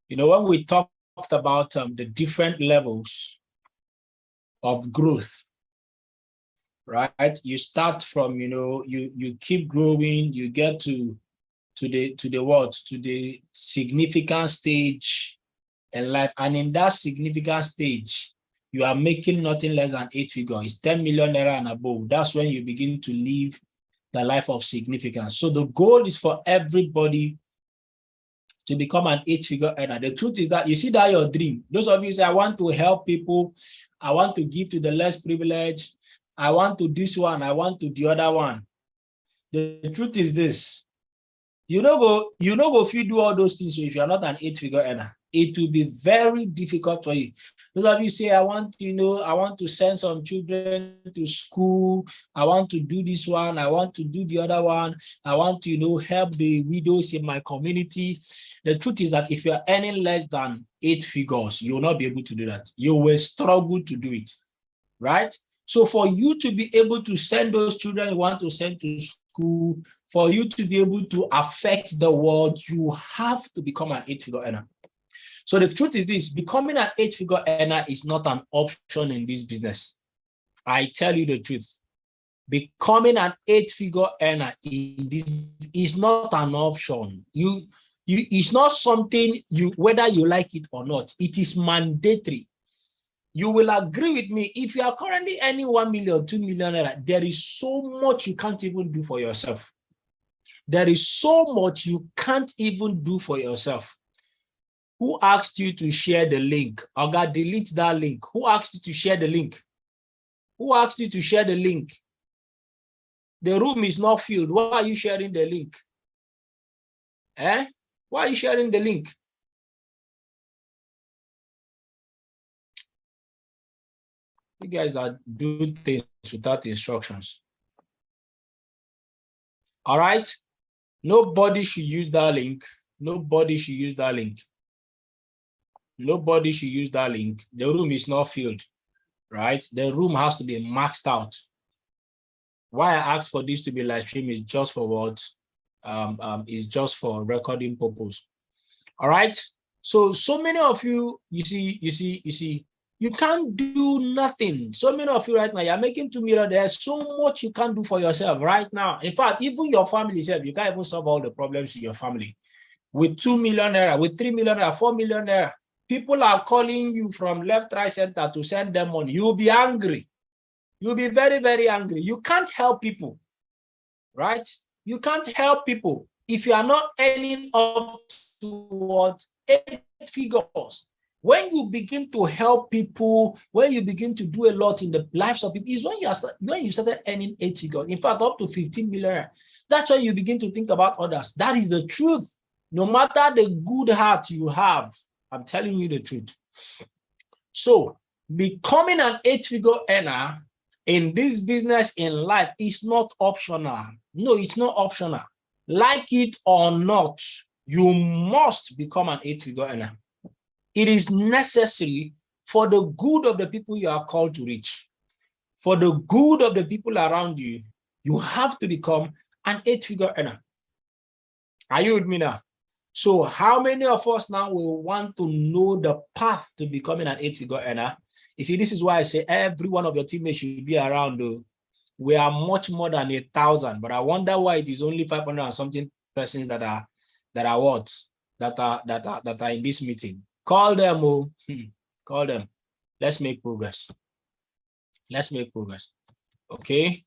You know, when we talked about the different levels of growth, right? You start from, you keep growing, you get to the significant stage in life. And in that significant stage, you are making nothing less than 8 figures. It's 10 million naira and above. That's when you begin to live the life of significance. So the goal is for everybody to become an 8-figure earner. The truth is that you see that your dream. Those of you say, I want to help people, I want to give to the less privileged, I want to do this one, I want to do the other one. The truth is this: you know go if you do all those things. So if you're not an 8-figure earner, it will be very difficult for you. Those of you say, I want to send some children to school, I want to do this one, I want to do the other one, I want to help the widows in my community. The truth is that if you're earning less than 8 figures, you will not be able to do that. You will struggle to do it, right? So for you to be able to send those children you want to send to school, for you to be able to affect the world, you have to become an 8-figure earner. So the truth is this: becoming an 8-figure earner is not an option in this business. I tell you the truth. Becoming an 8-figure earner in this is not an option. It's not something whether you like it or not. It is mandatory. You will agree with me, if you are currently earning 1 million, 2 million, there is so much you can't even do for yourself. There is so much you can't even do for yourself. Who asked you to share the link? Oga, delete that link. Who asked you to share the link? Who asked you to share the link? The room is not filled. Why are you sharing the link? Why are you sharing the link? You guys that do things without instructions. All right? Nobody should use that link. Nobody should use that link. Nobody should use that link. The room is not filled, right? The room has to be maxed out. Why I asked for this to be live stream is just for what? Is just for recording purpose. All right? So many of you, you see, you can't do nothing. So many of you right now, you're making 2 million. There's so much you can't do for yourself right now. In fact, even your family itself, you can't even solve all the problems in your family. With 2 million naira, with 3 million naira, 4 million naira, people are calling you from left, right, center to send them money. You'll be angry. You'll be very, very angry. You can't help people, right? You can't help people if you are not earning up to what? 8 figures. When you begin to help people, when you begin to do a lot in the lives of people, is when you started earning 8 figures. In fact, up to 15 million. That's when you begin to think about others. That is the truth. No matter the good heart you have, I'm telling you the truth. So becoming an 8-figure earner in this business, in life, is not optional. No, it's not optional. Like it or not, you must become an 8-figure earner. It is necessary for the good of the people you are called to reach. For the good of the people around you, you have to become an 8-figure earner. Are you with me now? So how many of us now will want to know the path to becoming an 8-figure earner? You see, this is why I say every one of your teammates should be around. We are much more than 1,000, but I wonder why it is only 500 and something persons that are in this meeting. Call them, call them. Let's make progress. Let's make progress. Okay.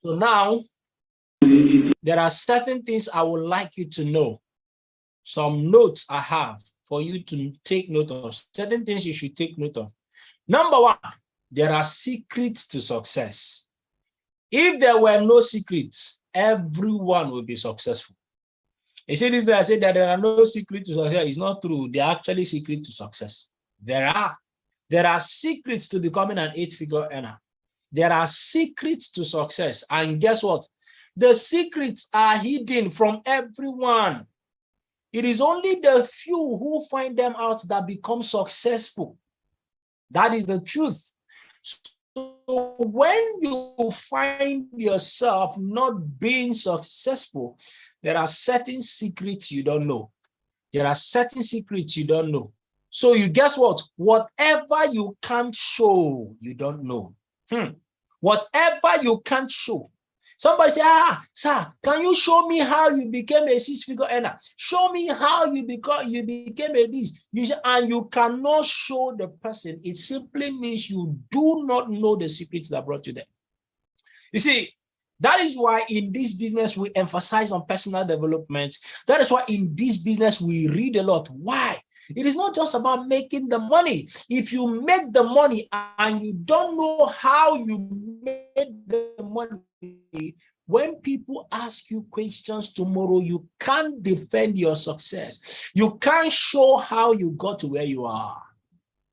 So now there are certain things I would like you to know. Some notes I have for you to take note of. Certain things you should take note of. Number one, there are secrets to success. If there were no secrets, everyone will be successful. You see this, I say that there are no secrets to success. It's not true. They are actually secrets to success. There are secrets to becoming an 8-figure earner. There are secrets to success. And guess what? The secrets are hidden from everyone. It is only the few who find them out that become successful. That is the truth. So when you find yourself not being successful, there are certain secrets you don't know. There are certain secrets you don't know. So you guess what? Whatever you can't show, you don't know. Whatever you can't show. Somebody say, sir, can you show me how you became a six-figure earner? Show me how you became a this. And you cannot show the person. It simply means you do not know the secrets that brought you there. You see, that is why in this business we emphasize on personal development. That is why in this business we read a lot. Why? It is not just about making the money. If you make the money and you don't know how you made the money, when people ask you questions tomorrow, you can't defend your success. You can't show how you got to where you are.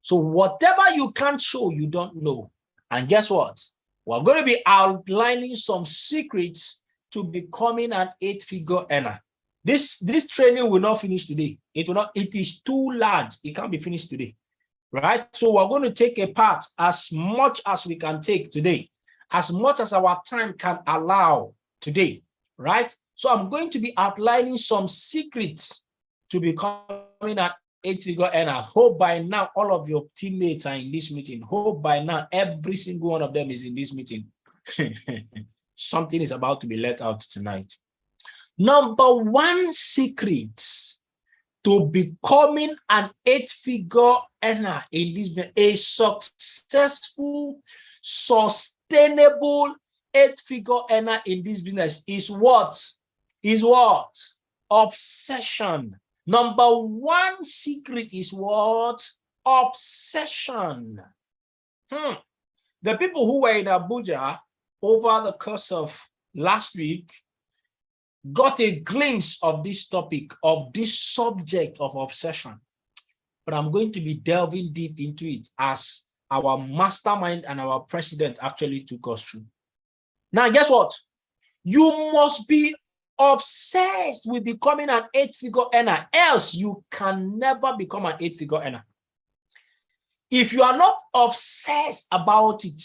So whatever you can't show, you don't know. And guess what? We're going to be outlining some secrets to becoming an 8-figure earner. This training will not finish today. It is too large. It can't be finished today, right? So we're going to take a part as much as we can take today, as much as our time can allow today, right? So I'm going to be outlining some secrets to becoming an 8-figure earner. Hope by now all of your teammates are in this meeting. Hope by now every single one of them is in this meeting. Something is about to be let out tonight. Number one secret to becoming an 8-figure earner in this business, a successful, sustainable 8-figure earner in this business is what? Obsession. Number one secret is what? Obsession. The people who were in Abuja over the course of last week got a glimpse of this topic, of this subject of obsession. But I'm going to be delving deep into it as our mastermind and our president actually took us through. Now, guess what? You must be obsessed with becoming an 8-figure earner, else you can never become an 8-figure earner. If you are not obsessed about it,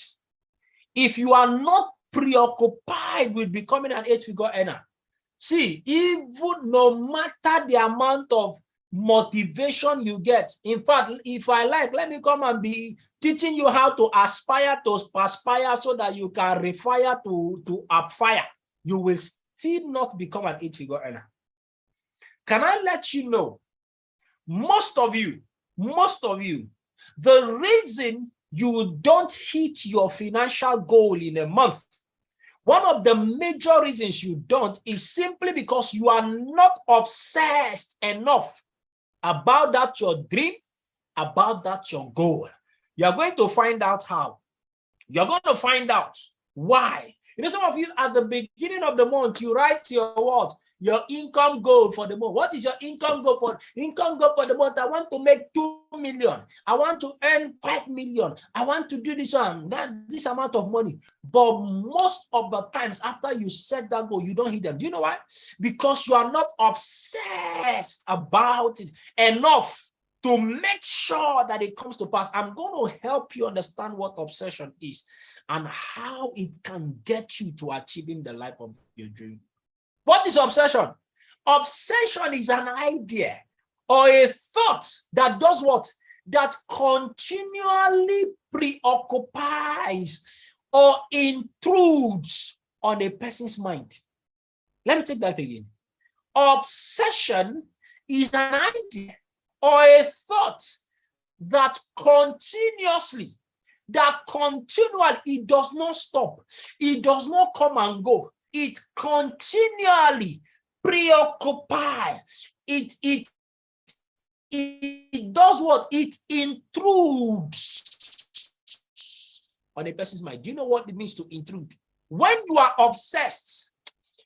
if you are not preoccupied with becoming an 8-figure earner, see, even no matter the amount of motivation you get, in fact, if I like, let me come and be teaching you how to aspire to perspire so that you can refire to upfire, you will still not become an 8-figure earner. Can I let you know, most of you, the reason you don't hit your financial goal in a month, one of the major reasons you don't is simply because you are not obsessed enough about that your dream, about that your goal. You're going to find out how. You're going to find out why. You know, some of you at the beginning of the month, you write your what? Your income goal for the month. What is your income goal for? Income goal for the month. I want to make 2 million. I want to earn 5 million. I want to do this one, this amount of money. But most of the times after you set that goal, you don't hit them. Do you know why? Because you are not obsessed about it enough to make sure that it comes to pass. I'm going to help you understand what obsession is and how it can get you to achieving the life of your dream. What is obsession? Obsession is an idea or a thought that does what? That continually preoccupies or intrudes on a person's mind. Let me take that again. Obsession is an idea or a thought that continually, it does not stop. It does not come and go. It continually preoccupies. It does what? It intrudes on a person's mind. Do you know what it means to intrude? When you are obsessed,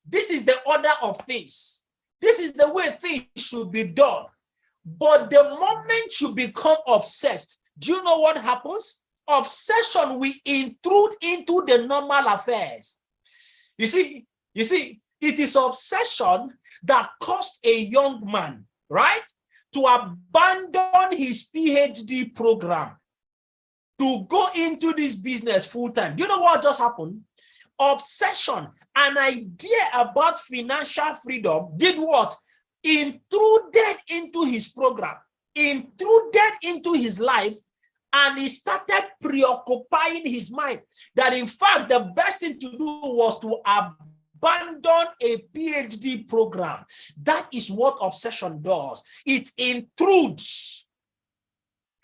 this is the order of things. This is the way things should be done. But the moment you become obsessed, do you know what happens? Obsession will intrude into the normal affairs. You see, it is obsession that caused a young man, right, to abandon his PhD program to go into this business full time. Do you know what just happened? Obsession, an idea about financial freedom, did what? intruded into his program, intruded into his life, and he started preoccupying his mind that in fact the best thing to do was to abandon a PhD program. That is what obsession does. It intrudes.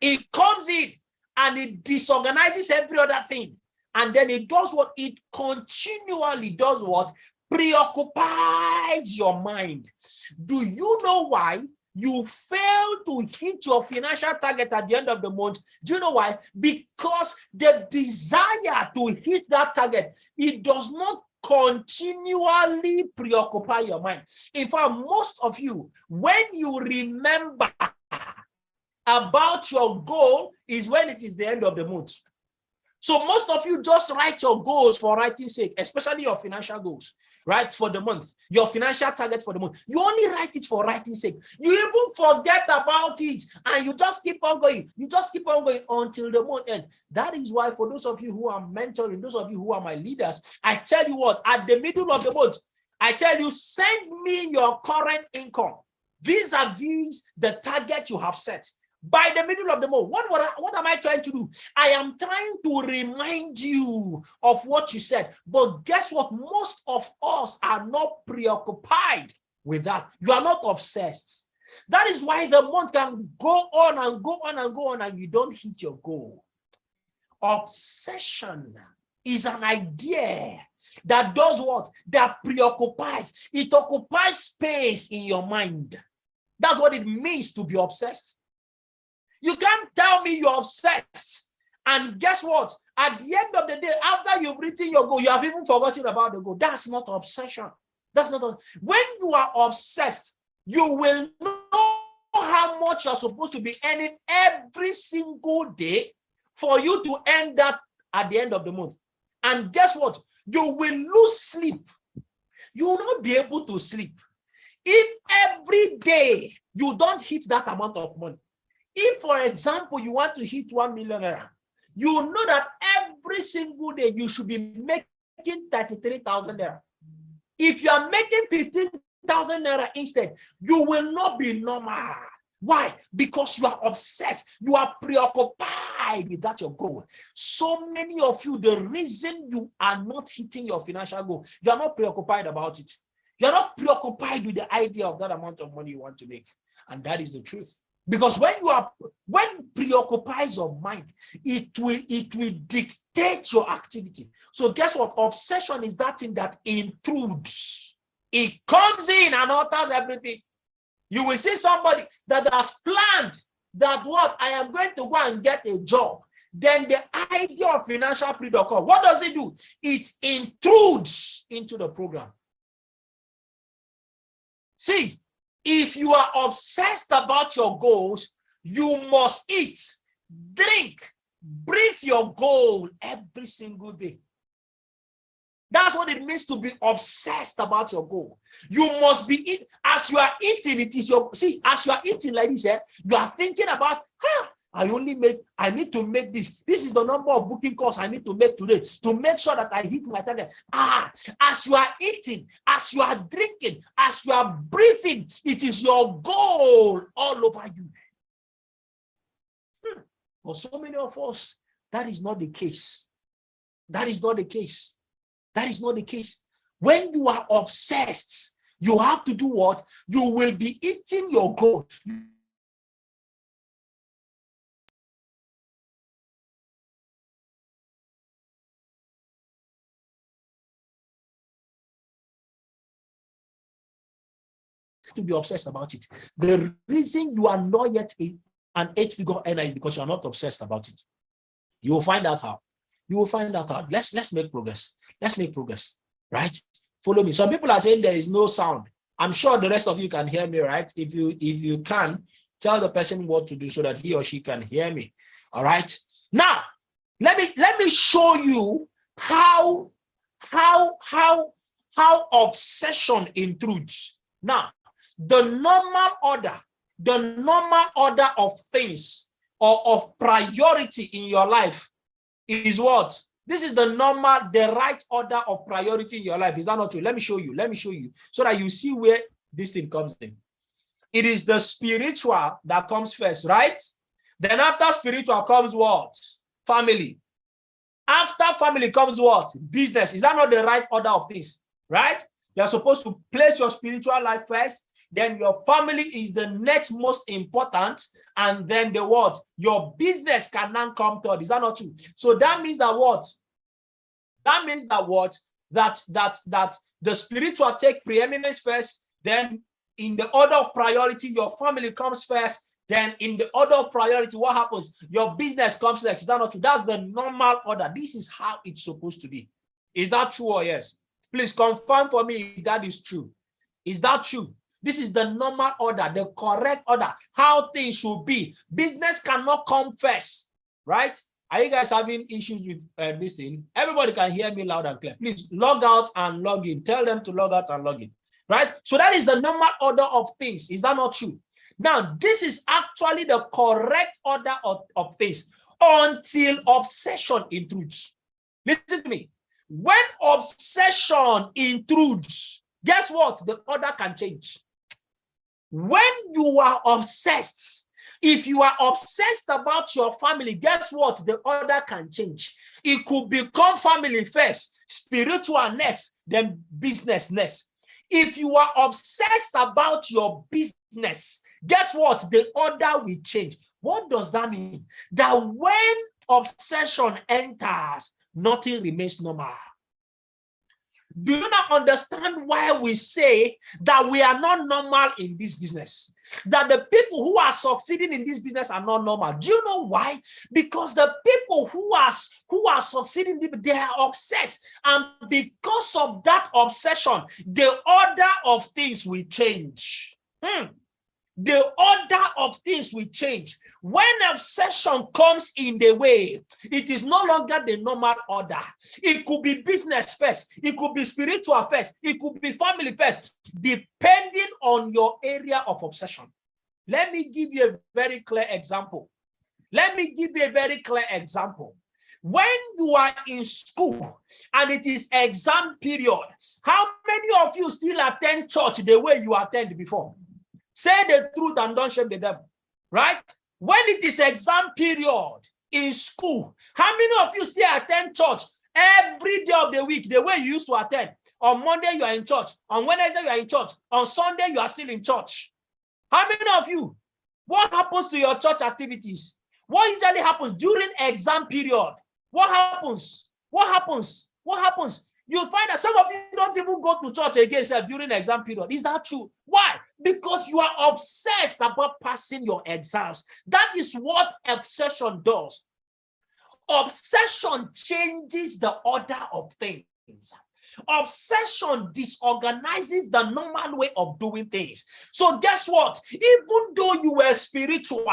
It comes in and it disorganizes every other thing. And then it does what? It continually does what? Preoccupies your mind. Do you know why you fail to hit your financial target at the end of the month? Do you know why? Because the desire to hit that target, it does not continually preoccupy your mind. In fact, most of you, when you remember about your goal is when it is the end of the month. So most of you just write your goals for writing's sake, especially your financial goals, right? For the month, your financial target for the month. You only write it for writing's sake. You even forget about it and you just keep on going. You just keep on going until the month ends. That is why for those of you who are mentoring, those of you who are my leaders, I tell you what, at the middle of the month, I tell you, send me your current income vis-a-vis the target you have set. By the middle of the month, what am I trying to do? I am trying to remind you of what you said. But guess what? Most of us are not preoccupied with that. You are not obsessed. That is why the month can go on and go on and go on and you don't hit your goal. Obsession is an idea that does what? That preoccupies. It occupies space in your mind. That's what it means to be obsessed. You can't tell me you're obsessed. And guess what? At the end of the day, after you've written your goal, you have even forgotten about the goal. That's not obsession. That's not. When you are obsessed, you will know how much you're supposed to be earning every single day for you to earn that at the end of the month. And guess what? You will lose sleep. You will not be able to sleep. If every day you don't hit that amount of money, if, for example, you want to hit 1 million naira, you know that every single day you should be making 33,000 naira. If you are making 15,000 naira instead, you will not be normal. Why? Because you are obsessed. You are preoccupied with that your goal. So many of you, the reason you are not hitting your financial goal, you are not preoccupied about it. You are not preoccupied with the idea of that amount of money you want to make. And that is the truth. Because when preoccupies your mind, it will dictate your activity. So guess what? Obsession is that thing that intrudes. It comes in and alters everything. You will see somebody that has planned that what I am going to go and get a job. Then the idea of financial freedom comes. What does it do? It intrudes into the program. See, if you are obsessed about your goals, you must eat, drink, breathe your goal every single day. That's what it means to be obsessed about your goal. You must be eating. As you are eating, it is your, see, as you are eating like this, you are thinking about, I need to make this. This is the number of booking calls I need to make today to make sure that I hit my target. As you are eating, as you are drinking, as you are breathing, it is your goal all over you. For so many of us, that is not the case. That is not the case. That is not the case. When you are obsessed, you have to do what? You will be eating your goal. To be obsessed about it. The reason you are not yet an 8-figure earner is because you are not obsessed about it. You will find out how. You will find out how. Let's make progress. Let's make progress. Right? Follow me. Some people are saying there is no sound. I'm sure the rest of you can hear me, right? If you can, tell the person what to do so that he or she can hear me. All right. Now, let me show you how obsession intrudes. Now, the normal order of things or of priority in your life is what? This is the right order of priority in your life. Is that not true? Let me show you so that you see where this thing comes in. It is the spiritual that comes first, right? Then after spiritual comes what? Family. After family comes what? Business. Is that not the right order of things? Right? You're supposed to place your spiritual life first, then your family is the next most important, and then the what? Your business can now come third. Is that not true? So that means that what? That means that what? That the spiritual take preeminence first, then in the order of priority, your family comes first, then in the order of priority, what happens? Your business comes next. Is that not true? That's the normal order. This is how it's supposed to be. Is that true or yes? Please confirm for me if that is true. Is that true? This is the normal order, the correct order, how things should be. Business cannot come first, right? Are you guys having issues with this thing? Everybody can hear me loud and clear. Please log out and log in. Tell them to log out and log in, right? So that is the normal order of things. Is that not true? Now, this is actually the correct order of things until obsession intrudes. Listen to me. When obsession intrudes, guess what? The order can change. When you are obsessed, if you are obsessed about your family, guess what? The order can change. It could become family first, spiritual next, then business next. If you are obsessed about your business, guess what? The order will change. What does that mean? That when obsession enters, nothing remains normal. Do you not understand why we say that we are not normal in this business? That the people who are succeeding in this business are not normal. Do you know why? Because the people who are succeeding, they are obsessed. And because of that obsession, the order of things will change. The order of things will change. When obsession comes in the way, it is no longer the normal order. It could be business first. It could be spiritual first. It could be family first, depending on your area of obsession. Let me give you a very clear example. When you are in school and it is exam period, how many of you still attend church the way you attend before? Say the truth and don't shame the devil, right? When it is exam period in school, how many of you still attend church every day of the week the way you used to attend? On Monday, you are in church. On Wednesday, you are in church. On Sunday, you are still in church. How many of you? What happens to your church activities? What usually happens during exam period? What happens? You find that some of you don't even go to church again during the exam period. Is that true? Why? Because you are obsessed about passing your exams. That is what obsession does. Obsession changes the order of things. Obsession disorganizes the normal way of doing things. So guess what? Even though you were spiritual,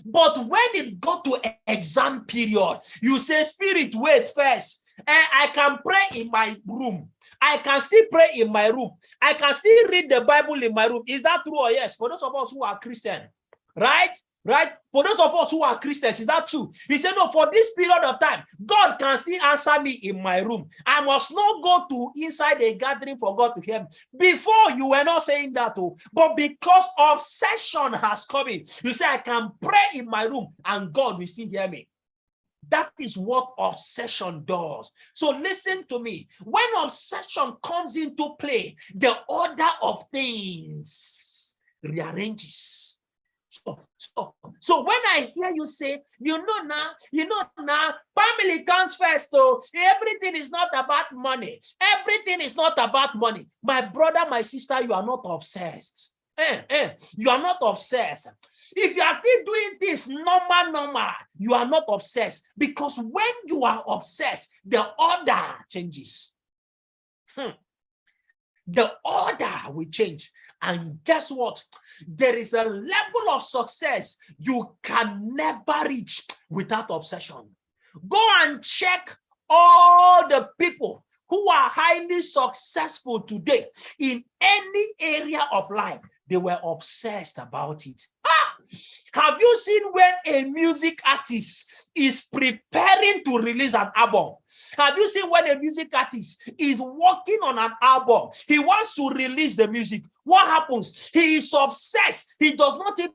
but when it got to exam period, you say, Spirit, wait first. I can pray in my room. I can still pray in my room. I can still read the Bible in my room. Is that true or yes? For those of us who are Christian, right? For those of us who are Christians, is that true? He said, no, for this period of time, God can still answer me in my room. I must not go to inside a gathering for God to hear me. Before, you were not saying that, but because obsession has come in, you say, I can pray in my room and God will still hear me. That is what obsession does. So listen to me. When obsession comes into play, the order of things rearranges. So when I hear you say, you know now, family comes first, though. Everything is not about money. Everything is not about money. My brother, my sister, you are not obsessed. You are not obsessed. If you are still doing this normal, you are not obsessed. Because when you are obsessed, the order changes. The order will change. And guess what? There is a level of success you can never reach without obsession. Go and check all the people who are highly successful today in any area of life. They were obsessed about it. Have you seen when a music artist is preparing to release an album? Have you seen when a music artist is working on an album? He wants to release the music. What happens? He is obsessed. He does not even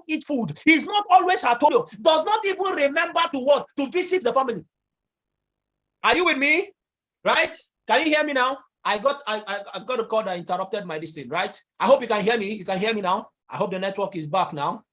eat food. He's not always at home. Does not even remember to what? To visit the family. Are you with me? Right? Can you hear me now? I got a call that interrupted my listing, right? I hope you can hear me. You can hear me now. I hope the network is back now.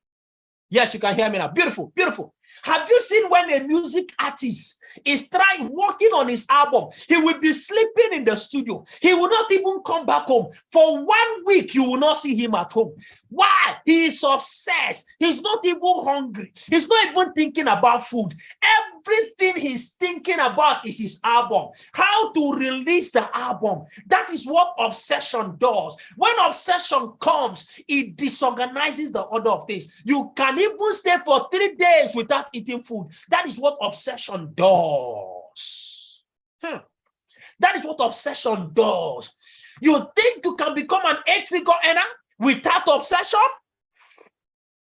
Yes, you can hear me now. Beautiful, beautiful. Have you seen when a music artist is working on his album? He will be sleeping in the studio. He will not even come back home. For 1 week, you will not see him at home. Why? He is obsessed. He's not even hungry. He's not even thinking about food. Everything he's thinking about is his album. How to release the album. That is what obsession does. When obsession comes, it disorganizes the order of things. You can even stay for 3 days without eating food. That is what obsession does. That is what obsession does. You think you can become an 8-figure earner without obsession?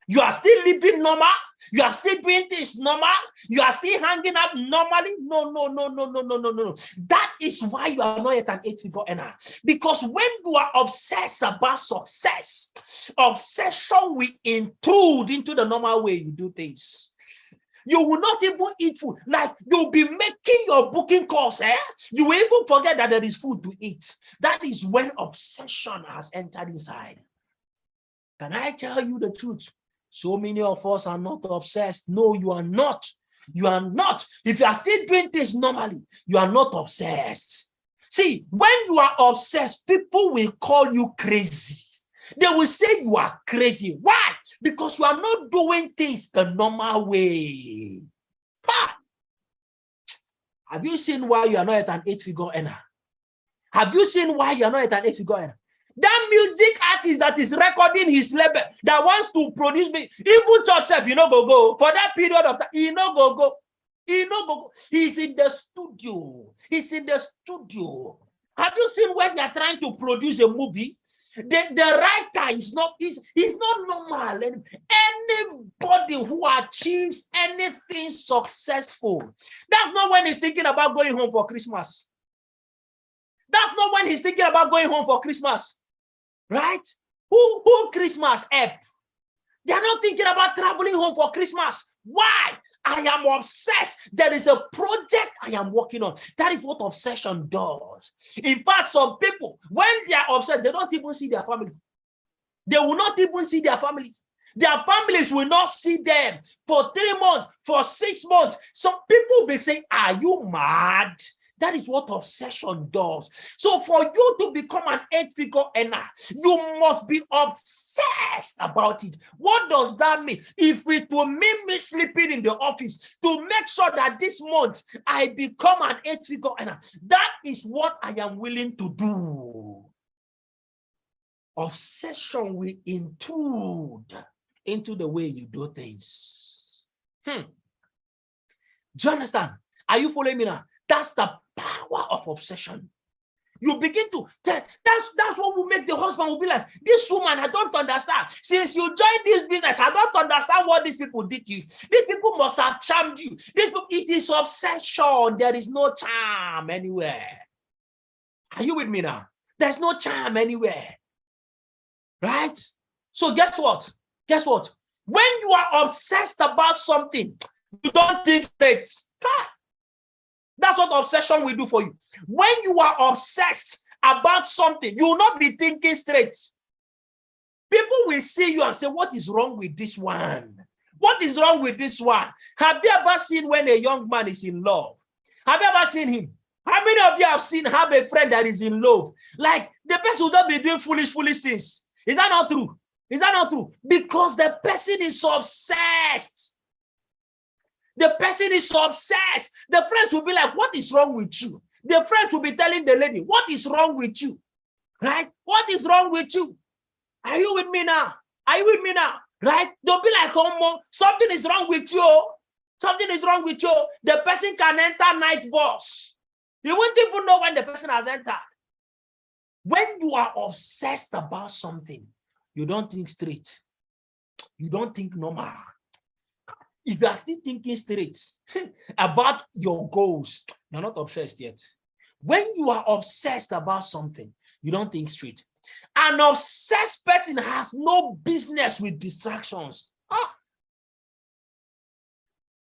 You are still living normal. You are still doing things normal. You are still hanging out normally. No. That is why you are not yet an 8-figure earner. Because when you are obsessed about success, obsession will intrude into the normal way you do things. You will not even eat food. Like you'll be making your booking calls. You will even forget that there is food to eat. That is when obsession has entered inside. Can I tell you the truth? So many of us are not obsessed. No, you are not. You are not. If you are still doing things normally, you are not obsessed. See, when you are obsessed, people will call you crazy. They will say you are crazy. Why? Because you are not doing things the normal way. Have you seen why you are not at an 8-figure earner? Have you seen why you are not at an 8-figure earner? That music artist that is recording his label, that wants to produce me, even church self, go for that period of time, go. He's in the studio. He's in the studio. Have you seen when they are trying to produce a movie? The writer is not, he's not normal. Anybody who achieves anything successful, that's not when he's thinking about going home for Christmas. That's not when he's thinking about going home for Christmas. Right? Who Christmas help? They're not thinking about traveling home for Christmas. Why? I am obsessed. There is a project I am working on. That is what obsession does. In fact, some people, when they are obsessed, they don't even see their family. They will not even see their families. Their families will not see them for 3 months, for 6 months. Some people will be saying, are you mad? That is what obsession does. So for you to become an 8-figure earner, you must be obsessed about it. What does that mean? If it will mean me sleeping in the office to make sure that this month I become an 8-figure earner, that is what I am willing to do. Obsession will intrude into the way you do things. Do you understand? Are you following me now? That's the power of obsession. You begin to that's what will make the husband will be like, this woman, I don't understand. Since you joined this business, I don't understand what these people did to you. These people must have charmed you. It is obsession. There is no charm anywhere. Are you with me now? There's no charm anywhere. Right? So guess what? Guess what? When you are obsessed about something, you don't think straight. That's what obsession will do for you. When you are obsessed about something, you will not be thinking straight. People will see you and say, what is wrong with this one? What is wrong with this one? Have you ever seen when a young man is in love? Have you ever seen him? How many of you have a friend that is in love? Like the person will not be doing foolish things. Is that not true? Is that not true? Because the person is obsessed. The person is obsessed. The friends will be like, what is wrong with you? The friends will be telling the lady, what is wrong with you? Right? What is wrong with you? Are you with me now? Are you with me now? Right? Don't be like, oh, something is wrong with you. Something is wrong with you. The person can enter night bus. You won't even know when the person has entered. When you are obsessed about something, you don't think straight. You don't think normal. If you are still thinking straight about your goals, you're not obsessed yet. When you are obsessed about something, you don't think straight. An obsessed person has no business with distractions.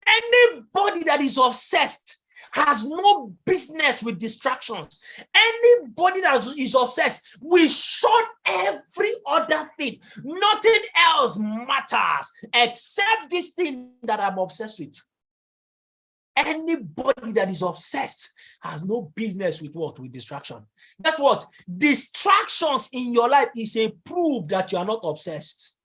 Anybody that is obsessed has no business with distractions. Anybody that is obsessed will shun every other thing. Nothing else matters except this thing that I'm obsessed with. Anybody that is obsessed has no business with what? With distraction. Guess what? Distractions in your life is a proof that you are not obsessed.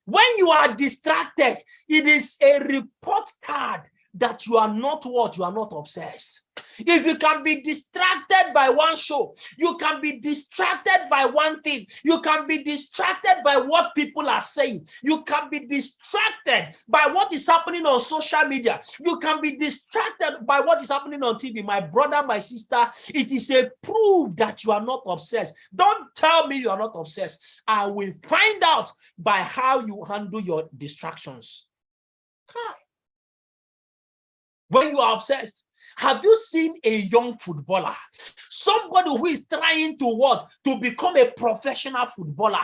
When you are distracted, it is a report card that you are not what? You are not obsessed. If you can be distracted by one show, you can be distracted by one thing, you can be distracted by what people are saying, you can be distracted by what is happening on social media, you can be distracted by what is happening on TV. My brother, my sister, it is a proof that you are not obsessed. Don't tell me you are not obsessed. I will find out by how you handle your distractions. When you are obsessed, have you seen a young footballer? Somebody who is trying to what? To become a professional footballer.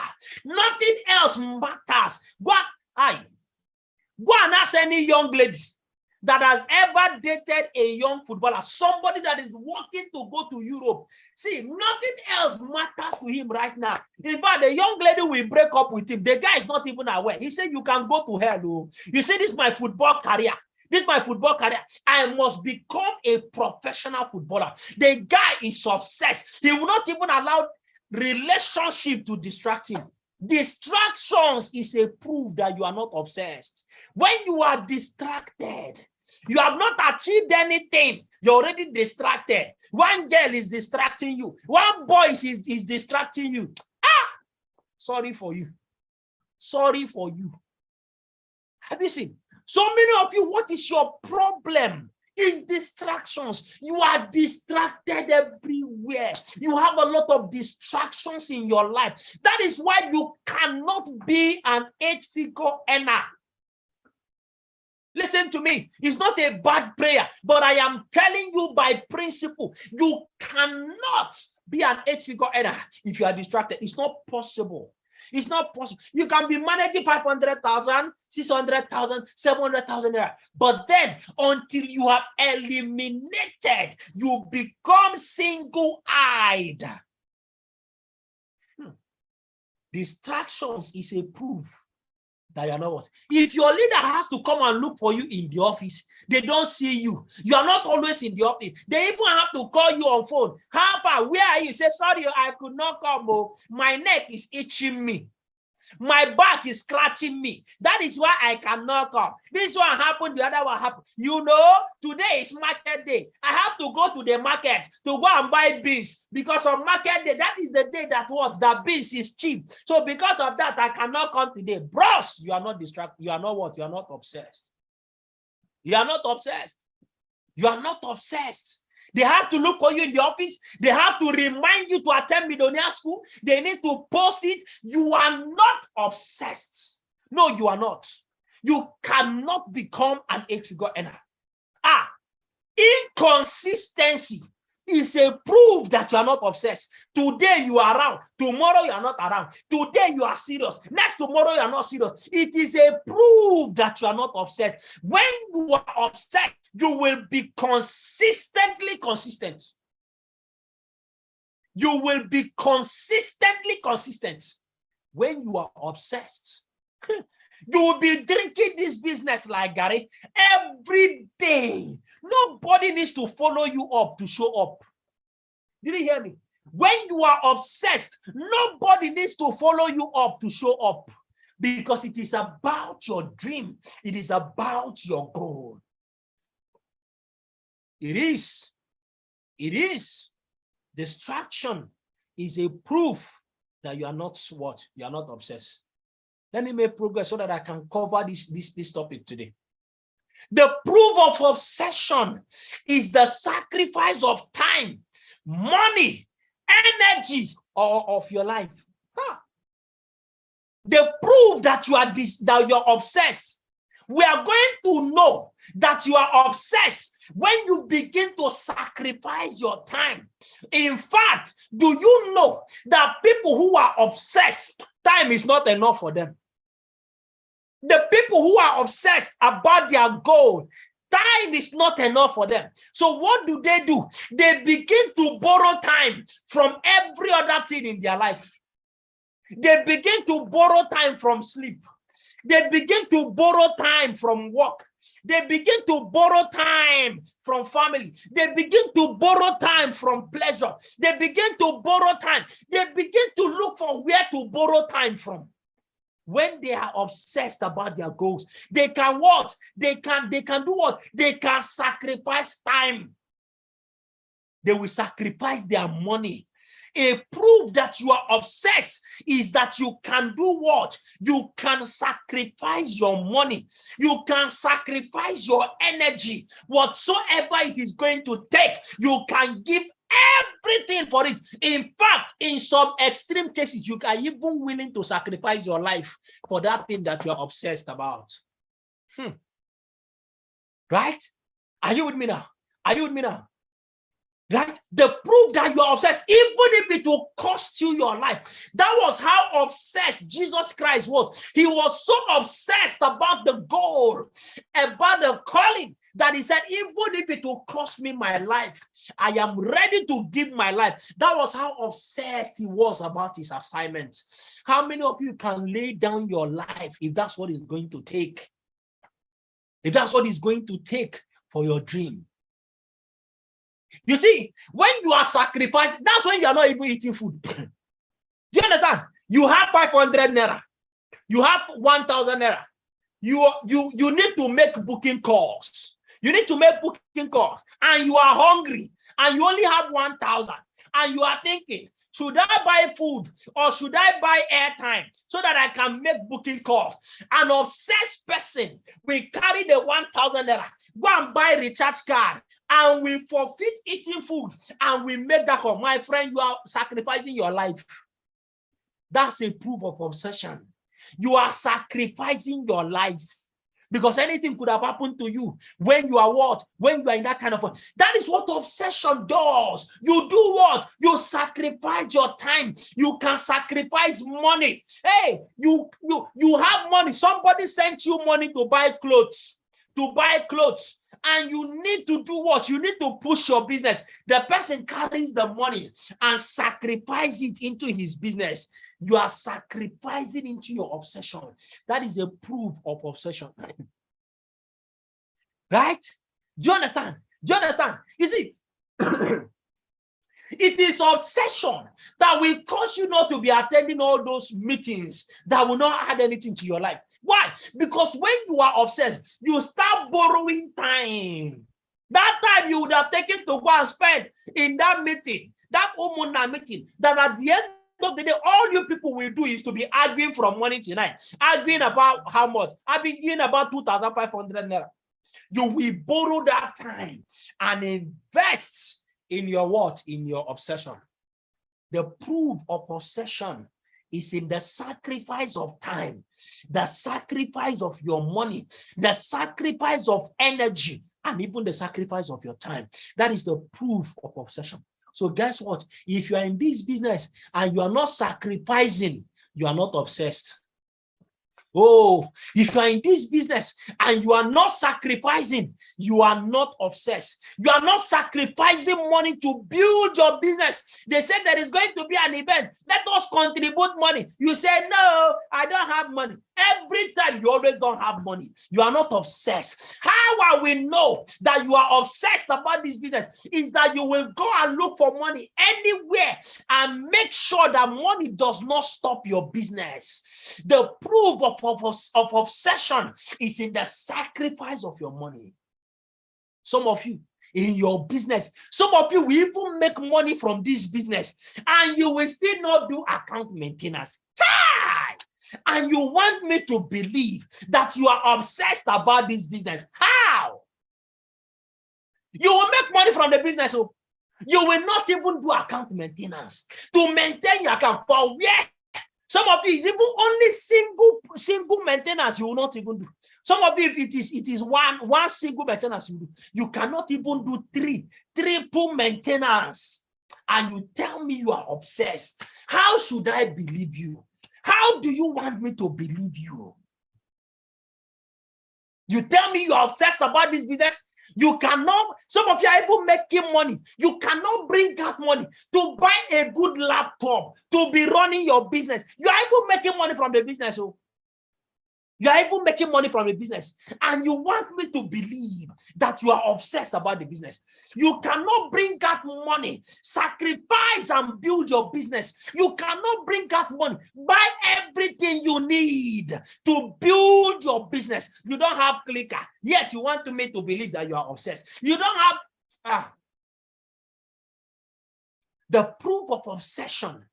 Nothing else matters. Go and ask any young lady that has ever dated a young footballer, somebody that is working to go to Europe. See, nothing else matters to him right now. In fact, the young lady will break up with him. The guy is not even aware. He said, you can go to hell. You see, this is my football career. This is my football career. I must become a professional footballer. The guy is obsessed. He will not even allow relationship to distract him. Distractions is a proof that you are not obsessed. When you are distracted, you have not achieved anything. You're already distracted. One girl is distracting you. One boy is distracting you. Sorry for you. Sorry for you. Have you seen? So many of you, what is your problem? It's distractions. You are distracted everywhere. You have a lot of distractions in your life. That is why you cannot be an 8-figure earner. Listen to me. It's not a bad prayer, but I am telling you by principle, you cannot be an 8-figure earner if you are distracted. It's not possible. It's not possible. You can be managing 500,000, 600,000, 700,000 naira. But then until you have eliminated, you become single-eyed. Distractions is a proof that you are not what? If your leader has to come and look for you in the office, they don't see you. You are not always in the office. They even have to call you on phone. How far? Where are you? Say, sorry, I could not come. Oh, my neck is itching me. My back is scratching me. That is why I cannot come. This one happened, the other one happened. You know, today is market day. I have to go to the market to go and buy beans because on market day, that is the day that what? That beans is cheap. So because of that, I cannot come today. Bros, you are not distracted. You are not what? You are not obsessed. You are not obsessed. You are not obsessed. They have to look for you in the office. They have to remind you to attend Millionaire School. They need to post it. You are not obsessed. No, you are not. You cannot become an 8-figure earner. Inconsistency is a proof that you are not obsessed. Today you are around. Tomorrow you are not around. Today you are serious. Next tomorrow you are not serious. It is a proof that you are not obsessed. When you are obsessed, you will be consistently consistent. You will be consistently consistent. When you are obsessed, you will be drinking this business like Gary every day. Nobody needs to follow you up to show up. Did you hear me? When you are obsessed, nobody needs to follow you up to show up because it is about your dream. It is about your goal. It is. Distraction is a proof that you are not what? You are not obsessed. Let me make progress so that I can cover this topic today. The proof of obsession is the sacrifice of time, money, energy, or of your life. The proof that you're obsessed. We are going to know that you are obsessed when you begin to sacrifice your time. In fact, do you know that people who are obsessed, time is not enough for them? The people who are obsessed about their goal, time is not enough for them. So what do? They begin to borrow time from every other thing in their life. They begin to borrow time from sleep. They begin to borrow time from work. They begin to borrow time from family. They begin to borrow time from pleasure. They begin to borrow time. They begin to look for where to borrow time from. When they are obsessed about their goals, they can what? They can do what? They can sacrifice time. They will sacrifice their money. A proof that you are obsessed is that you can do what? You can sacrifice your money. You can sacrifice your energy. Whatsoever it is going to take, you can give everything for it. In fact, in some extreme cases, you are even willing to sacrifice your life for that thing that you are obsessed about. Right? Are you with me now? Are you with me now? Right? The proof that you are obsessed, even if it will cost you your life. That was how obsessed Jesus Christ was. He was so obsessed about the goal, about the calling, that he said, even if it will cost me my life, I am ready to give my life. That was how obsessed he was about his assignment. How many of you can lay down your life if that's what it's going to take? If that's what it's going to take for your dream? You see, when you are sacrificing, that's when you are not even eating food. Do you understand? You have 500 naira. You have 1,000 naira. You need to make booking calls. You need to make booking calls. And you are hungry. And you only have 1,000. And you are thinking, should I buy food or should I buy airtime so that I can make booking calls? An obsessed person will carry the 1,000 naira, go and buy recharge card, and we forfeit eating food, and we make that call. My friend, you are sacrificing your life. That's a proof of obsession. You are sacrificing your life. Because anything could have happened to you when you are what? When you are in that kind of... That is what obsession does. You do what? You sacrifice your time. You can sacrifice money. Hey, you have money. Somebody sent you money to buy clothes. And you need to do what? You need to push your business. The person carries the money and sacrifices it into his business. You are sacrificing into your obsession. That is a proof of obsession. Right? Do you understand? Do you understand? You see, it is obsession that will cause you not to be attending all those meetings that will not add anything to your life. Why? Because when you are obsessed, you start borrowing time. That time you would have taken to go and spend in that meeting, that Umuna meeting, that at the end of the day, all you people will do is to be arguing from morning to night. Arguing about how much? Arguing about 2,500 naira. You will borrow that time and invest in your what? In your obsession. The proof of obsession is in the sacrifice of time, the sacrifice of your money, the sacrifice of energy, and even the sacrifice of your time. That is the proof of obsession. So guess what? If you are in this business and you are not sacrificing, you are not obsessed. Oh, if you are in this business and you are not sacrificing, you are not obsessed. You are not sacrificing money to build your business. They said there is going to be an event. Let us contribute money. You say, no, I don't have money. Every time you always don't have money. You are not obsessed. How will we know that you are obsessed about this business? Is that you will go and look for money anywhere and make sure that money does not stop your business. The proof of obsession is in the sacrifice of your money. Some of you in your business, some of you will even make money from this business and you will still not do account maintenance. And you want me to believe that you are obsessed about this business. How? You will make money from the business. So you will not even do account maintenance to maintain your account. For where? Some of you, even only single maintenance, you will not even do. Some of you, if it is one single maintenance you do, you cannot even do triple maintenance. And you tell me you are obsessed. How should I believe you? How do you want me to believe you? You tell me you are obsessed about this business. You cannot, some of you are even making money. You cannot bring that money to buy a good laptop to be running your business. You are even making money from the business. So you are even making money from the business. And you want me to believe that you are obsessed about the business. You cannot bring that money, sacrifice and build your business. You cannot bring that money, buy everything you need to build your business. You don't have clicker, yet you want me to believe that you are obsessed. You don't have the proof of obsession.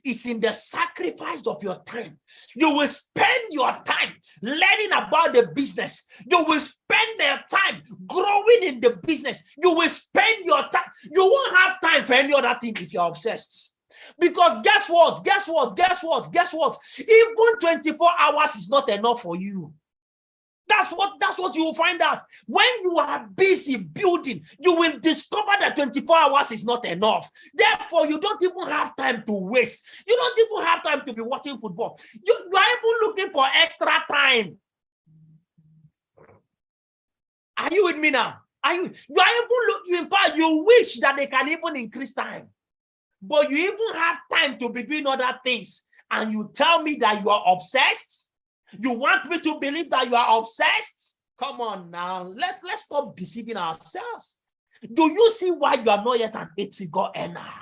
It's in the sacrifice of your time. You will spend your time learning about the business. You will spend their time growing in the business. You will spend your time. You won't have time for any other thing if you're obsessed. Because guess what? Even 24 hours is not enough for you. That's what you will find out. When you are busy building, you will discover that 24 hours is not enough. Therefore, you don't even have time to waste. You don't even have time to be watching football. You are even looking for extra time. Are you with me now? You are even looking, in fact, you wish that they can even increase time. But you even have time to be doing other things. And you tell me that you are obsessed? You want me to believe that you are obsessed? Come on now. Let's stop deceiving ourselves. Do you see why you are not yet an 8-figure earner?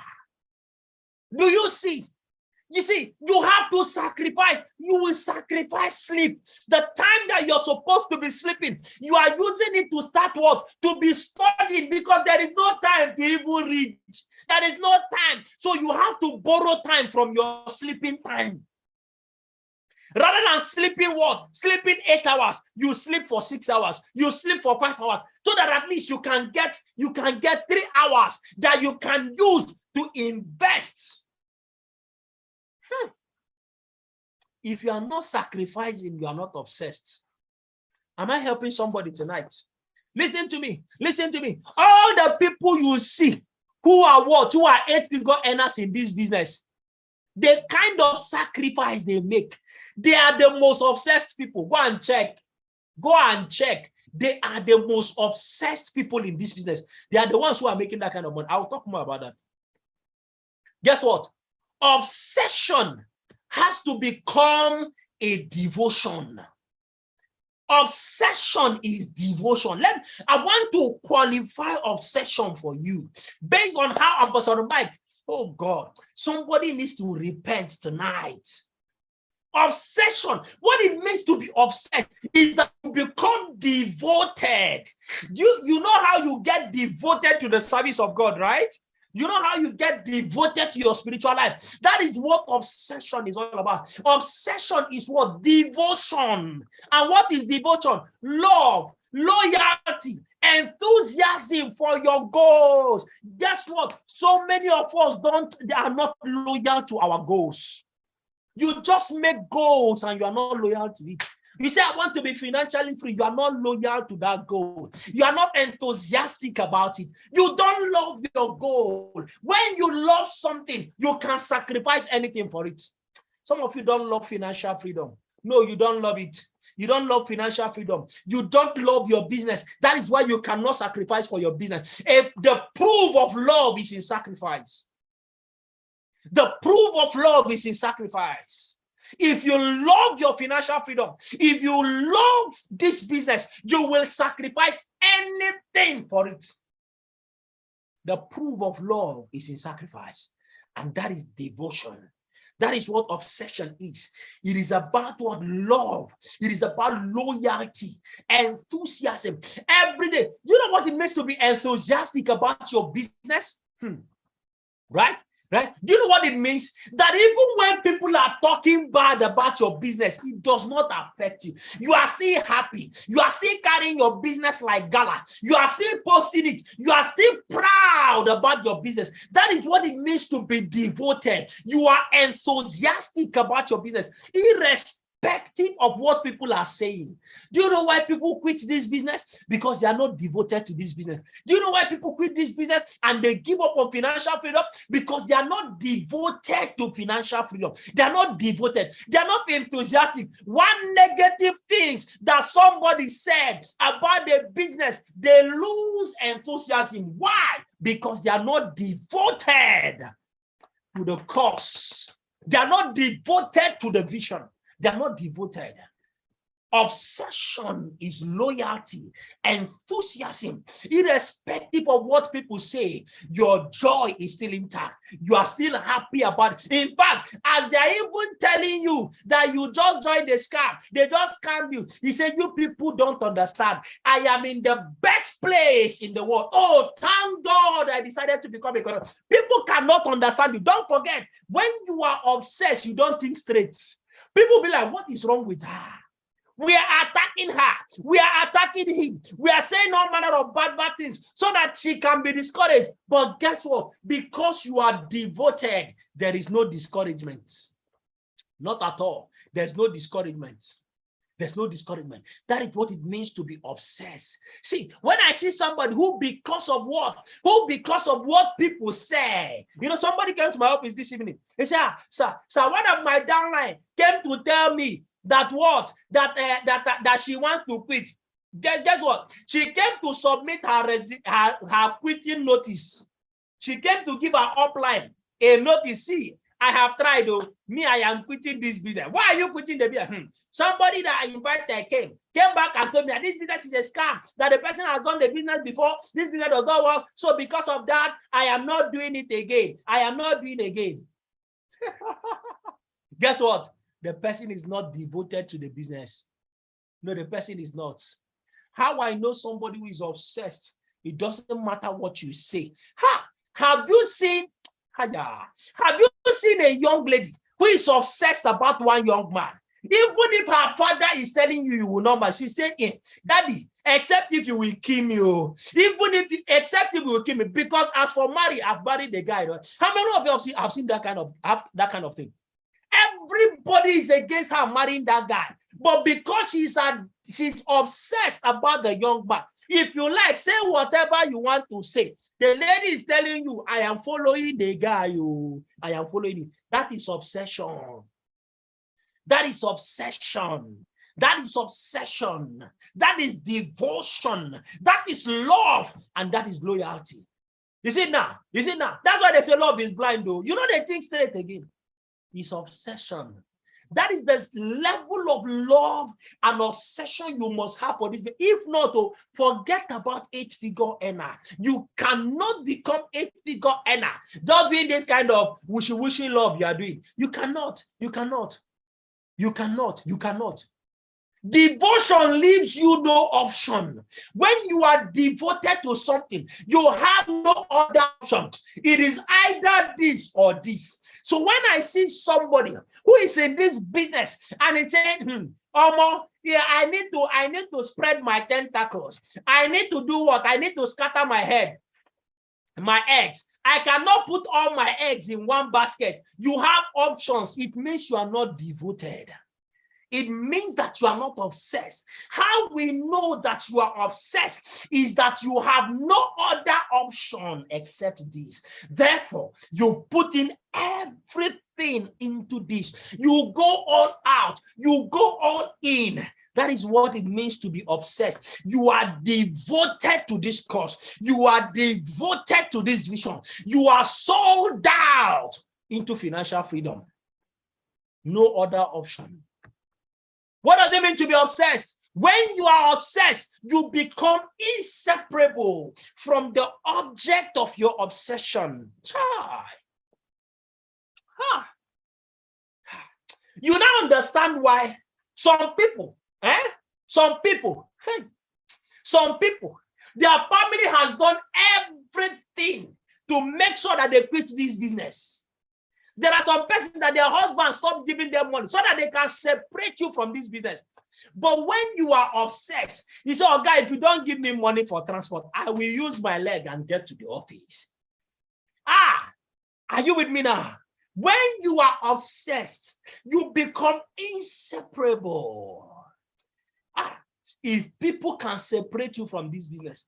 Do you see? You see, you have to sacrifice. You will sacrifice sleep. The time that you're supposed to be sleeping, you are using it to start what? To be studying, because there is no time to even read. There is no time. So you have to borrow time from your sleeping time. Rather than sleeping what? Sleeping 8 hours, you sleep for 6 hours, you sleep for 5 hours, so that at least you can get 3 hours that you can use to invest. If you are not sacrificing, you are not obsessed. Am I helping somebody tonight? Listen to me. Listen to me. All the people you see who are what? Who are 8-figure earners in this business, the kind of sacrifice they make, they are the most obsessed people. Go and check. Go and check. They are the most obsessed people in this business. They are the ones who are making that kind of money. I'll talk more about that. Guess what? Obsession has to become a devotion. Obsession is devotion. I want to qualify obsession for you based on how Ambassador Mike, oh God, somebody needs to repent tonight. Obsession, what it means to be obsessed is that you become devoted. You know how you get devoted to the service of God, right? You know how you get devoted to your spiritual life. That is what obsession is all about. Obsession is what? Devotion. And what is devotion? Love, loyalty, enthusiasm for your goals. Guess what? So many of us they are not loyal to our goals. You just make goals and you are not loyal to it. You say, I want to be financially free. You are not loyal to that goal. You are not enthusiastic about it. You don't love your goal. When you love something, you can sacrifice anything for it. Some of you don't love financial freedom. No, you don't love it. You don't love financial freedom. You don't love your business. That is why you cannot sacrifice for your business. If the proof of love is in sacrifice. The proof of love is in sacrifice. If you love your financial freedom, if you love this business, you will sacrifice anything for it. The proof of love is in sacrifice, and that is devotion. That is what obsession is. It is about what? Love. It is about loyalty, enthusiasm. Every day. You know what it means to be enthusiastic about your business? Right? Right? Do you know what it means? That even when people are talking bad about your business, it does not affect you. You are still happy. You are still carrying your business like gala. You are still posting it. You are still proud about your business. That is what it means to be devoted. You are enthusiastic about your business, irrespective of what people are saying. Do you know why people quit this business? Because they are not devoted to this business. Do you know why people quit this business and they give up on financial freedom? Because they are not devoted to financial freedom. They are not devoted. They are not enthusiastic. One negative things that somebody said about the business, they lose enthusiasm. Why? Because they are not devoted to the cause. They are not devoted to the vision. They are not devoted. Obsession is loyalty, enthusiasm, irrespective of what people say. Your joy is still intact. You are still happy about it. In fact, as they are even telling you that you just joined the scam, they just scam you. He said, you people don't understand. I am in the best place in the world. Oh, thank God I decided to become a consultant. People cannot understand you. Don't forget, when you are obsessed, you don't think straight. People be like, what is wrong with her? We are attacking her. We are attacking him. We are saying all manner of bad things so that she can be discouraged. But guess what? Because you are devoted, there is no discouragement. Not at all. There's no discouragement. There's no discouragement. That is what it means to be obsessed. See, when I see somebody who because of what people say, somebody came to my office this evening. He said, sir, one of my downline came to tell me that that she wants to quit. Guess what? She came to submit her quitting notice. She came to give her upline a notice. See, I have tried. I am quitting this business. Why are you quitting the business? Somebody that I invited came back and told me that this business is a scam, that the person has done the business before, this business does not work. So because of that, I am not doing it again. I am not doing it again. Guess what? The person is not devoted to the business. No, the person is not. How I know somebody who is obsessed, it doesn't matter what you say. Have you seen a young lady who is obsessed about one young man? Even if her father is telling you will not marry, she say, Daddy, except if you will kill me. Except if you will kill me. Because as for marry, I've married the guy. Right? How many of you have seen that kind of thing? Everybody is against her marrying that guy. But because she's obsessed about the young man, if you like, say whatever you want to say. The lady is telling you, I am following the guy. I am following him. That is obsession. That is obsession. That is obsession. That is devotion. That is love. And that is loyalty. You see now? That's why they say love is blind, though. You know they think straight again. It's obsession. That is the level of love and obsession you must have for this. If not, forget about 8-figure earner. You cannot become 8-figure earner just doing this kind of wishy-washy love you are doing. You cannot. Devotion leaves you no option. When you are devoted to something, you have no other option. It is either this or this. So when I see somebody who is in this business and it's saying, I need to spread my tentacles. I need to do what? I need to scatter my head, my eggs. I cannot put all my eggs in one basket. You have options. It means you are not devoted. It means that you are not obsessed. How we know that you are obsessed is that you have no other option except this. Therefore, you put in everything into this. You go all out. You go all in. That is what it means to be obsessed. You are devoted to this cause. You are devoted to this vision. You are sold out into financial freedom. No other option. What does it mean to be obsessed? When you are obsessed, you become inseparable from the object of your obsession. You now understand why some people, their family has done everything to make sure that they quit this business. There are some persons that their husband stop giving them money so that they can separate you from this business. But when you are obsessed, you say, oh, guy, if you don't give me money for transport, I will use my leg and get to the office. Are you with me now? When you are obsessed, you become inseparable. If people can separate you from this business,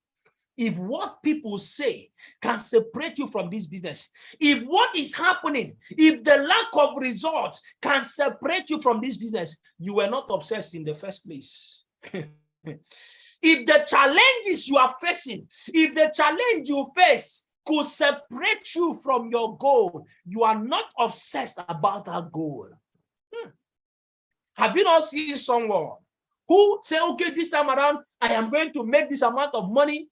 if what people say can separate you from this business, if what is happening, if the lack of results can separate you from this business, you were not obsessed in the first place. If the challenges you are facing, if the challenge you face could separate you from your goal, you are not obsessed about that goal. Have you not seen someone who say, okay, this time around, I am going to make this amount of money,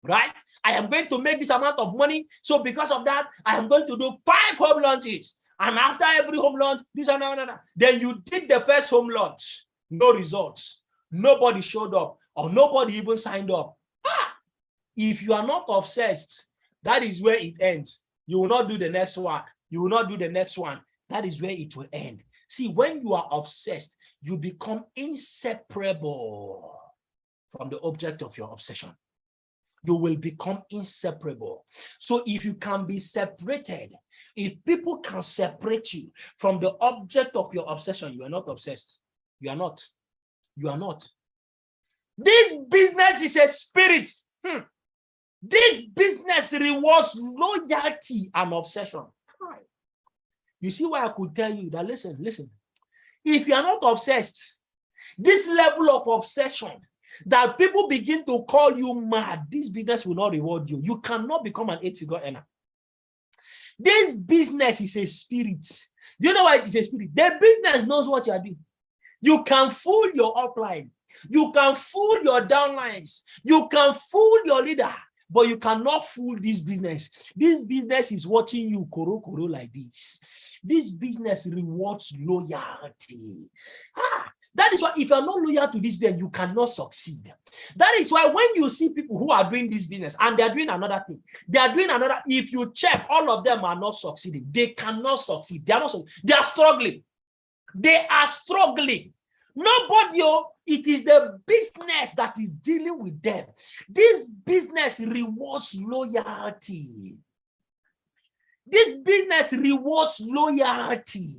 right? I am going to make this amount of money. So because of that, I am going to do 5 home launches. And after every home launch, this and that. Then you did the first home launch. No results. Nobody showed up or nobody even signed up. If you are not obsessed, that is where it ends. You will not do the next one. You will not do the next one. That is where it will end. See, when you are obsessed, you become inseparable from the object of your obsession. You will become inseparable. So if you can be separated, if people can separate you from the object of your obsession, you are not obsessed. You are not. You are not. This business is a spirit. This business rewards loyalty and obsession. You see why I could tell you that, listen, if you are not obsessed, this level of obsession that people begin to call you mad, this business will not reward you. You cannot become an 8-figure earner. This business is a spirit. Do you know why it is a spirit? The business knows what you are doing. You can fool your upline. You can fool your downlines. You can fool your leader. But you cannot fool this business. This business is watching you koro like this. This business rewards loyalty. That is why if you are not loyal to this business, you cannot succeed. That is why when you see people who are doing this business and they are doing another thing, they are doing another, if you check, all of them are not succeeding. They cannot succeed. They are not. They are struggling. They are struggling. Nobody, it is the business that is dealing with them. This business rewards loyalty. This business rewards loyalty.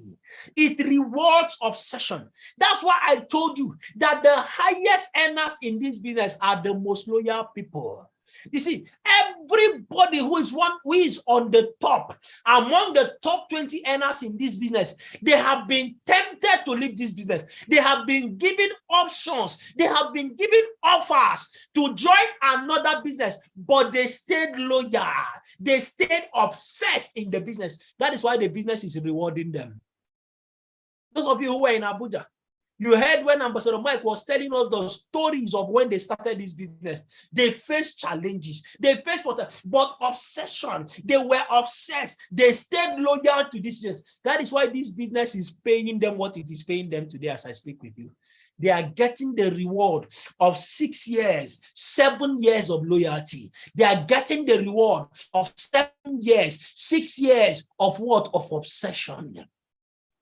It rewards obsession. That's why I told you that the highest earners in this business are the most loyal people. You see, everybody who is on the top, among the top 20 earners in this business, they have been tempted to leave this business. They have been given options. They have been given offers to join another business, but they stayed loyal. They stayed obsessed in the business. That is why the business is rewarding them. Those of you who were in Abuja, you heard when Ambassador Mike was telling us the stories of when they started this business. They faced challenges. They faced but obsession. They were obsessed. They stayed loyal to this business. That is why this business is paying them what it is paying them today as I speak with you. They are getting the reward of 6 years, 7 years of loyalty. They are getting the reward of 7 years, 6 years of what? Of obsession.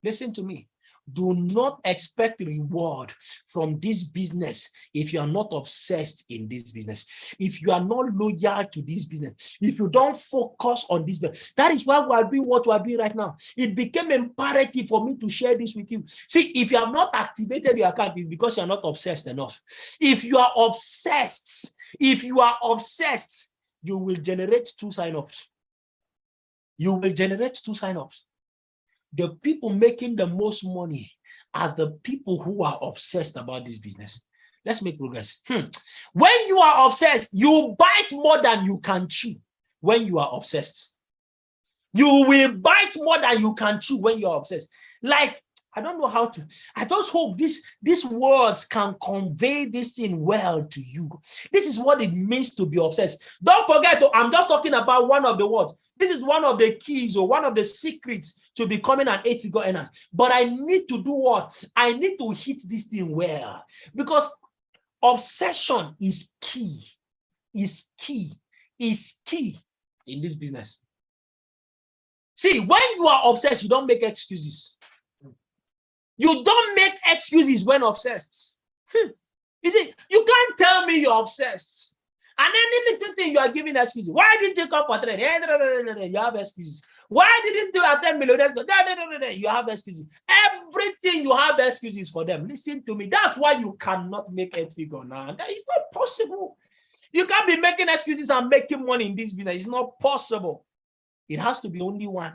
Listen to me. Do not expect reward from this business if you are not obsessed in this business. If you are not loyal to this business, if you don't focus on this business. That is why we are doing what we are doing right now. It became imperative for me to share this with you. See, if you have not activated your account, it's because you are not obsessed enough. If you are obsessed, you will generate 2 sign-ups. You will generate 2 sign-ups. The people making the most money are the people who are obsessed about this business. Let's make progress. When you are obsessed, you bite more than you can chew. When you are obsessed, you will bite more than you can chew when you are obsessed. Like, I don't know how to. I just hope these words can convey this thing well to you. This is what it means to be obsessed. Don't forget, I'm just talking about one of the words. This is one of the keys or one of the secrets to becoming an 8-figure earner. But I need to do what? I need to hit this thing well. Because obsession is key. Is key. Is key. in this business. See, when you are obsessed, you don't make excuses. You don't make excuses when obsessed. You see, you can't tell me you're obsessed. And any little thing you are giving excuses. Why didn't you come for trade? You have excuses. Why didn't you attend millionaires? You have excuses. Everything you have excuses for them. Listen to me. That's why you cannot make a figure now. That is not possible. You can't be making excuses and making money in this business. It's not possible. It has to be only one.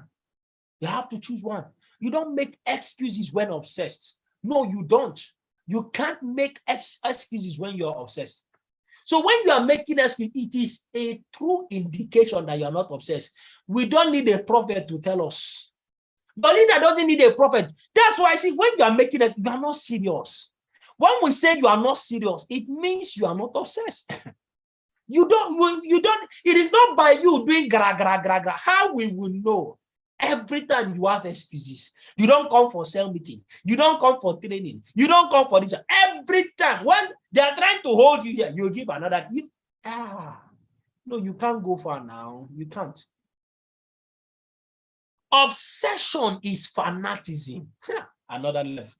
You have to choose one. You don't make excuses when obsessed. No, you don't. You can't make excuses when you're obsessed. So when you are making excuses, it is a true indication that you are not obsessed. We don't need a prophet to tell us. The leader doesn't need a prophet. That's why I see when you are making it, you are not serious. When we say you are not serious, it means you are not obsessed. You don't, it is not by you doing gra. How we will know? Every time you have excuses, you don't come for cell meeting, you don't come for training, you don't come for this. Every time when they are trying to hold you here, you give another. No, you can't go far now. You can't. Obsession is fanaticism. Another level.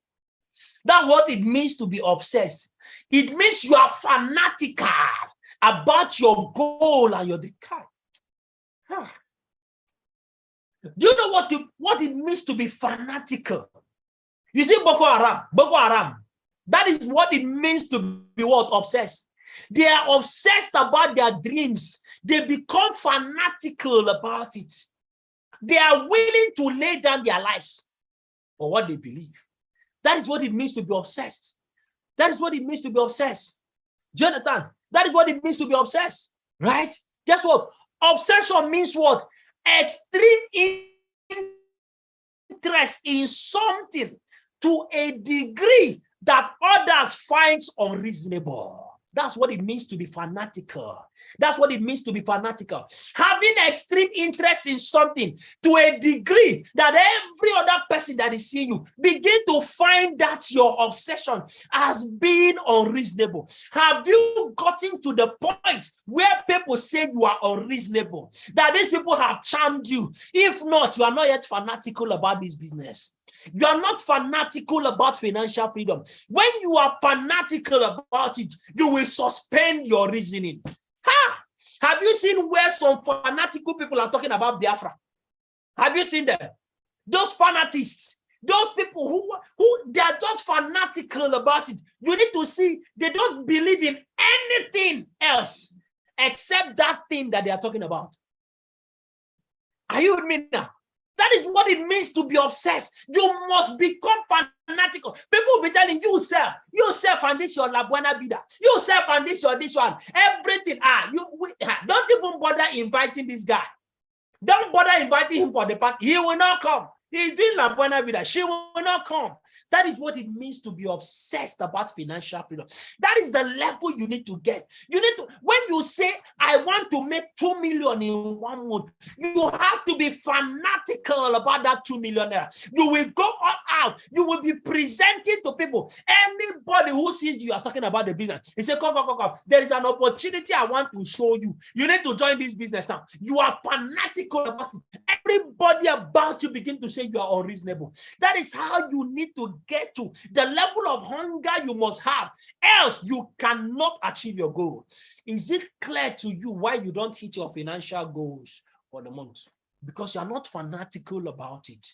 That's what it means to be obsessed. It means you are fanatical about your goal and your desire. Do you know what it means to be fanatical? You see, Boko Haram, that is what it means to be what? Obsessed. They are obsessed about their dreams. They become fanatical about it. They are willing to lay down their lives for what they believe. That is what it means to be obsessed. That is what it means to be obsessed. Do you understand? That is what it means to be obsessed, right? Guess what? Obsession means what? Extreme interest in something to a degree that others find unreasonable. That's what it means to be fanatical. That's what it means to be fanatical. Having extreme interest in something to a degree that every other person that is seeing you begin to find that your obsession has been unreasonable. Have you gotten to the point where people say you are unreasonable, that these people have charmed you? If not, you are not yet fanatical about this business. You are not fanatical about financial freedom. When you are fanatical about it, you will suspend your reasoning. Have you seen where some fanatical people are talking about Biafra? Have you seen them? Those fanatists, those people who they are just fanatical about it. You need to see they don't believe in anything else except that thing that they are talking about. Are you with me now? That is what it means to be obsessed. You must become fanatical. People will be telling you, yourself, and this your La Buena Vida. Yourself, and this your this one. Everything. Don't even bother inviting this guy. Don't bother inviting him for the party. He will not come. He's doing La Buena Vida. She will not come. That is what it means to be obsessed about financial freedom. That is the level you need to get. You need to, when you say, I want to make 2 million in 1 month, you have to be fanatical about that 2 million. You will go all out. You will be presenting to people. Anybody who sees you are talking about the business, he say, come. There is an opportunity I want to show you. You need to join this business now. You are fanatical about it. Everybody about you begin to say you are unreasonable. That is how you need to get to the level of hunger you must have, else you cannot achieve your goal. Is it clear to you why you don't hit your financial goals for the month? Because you are not fanatical about it,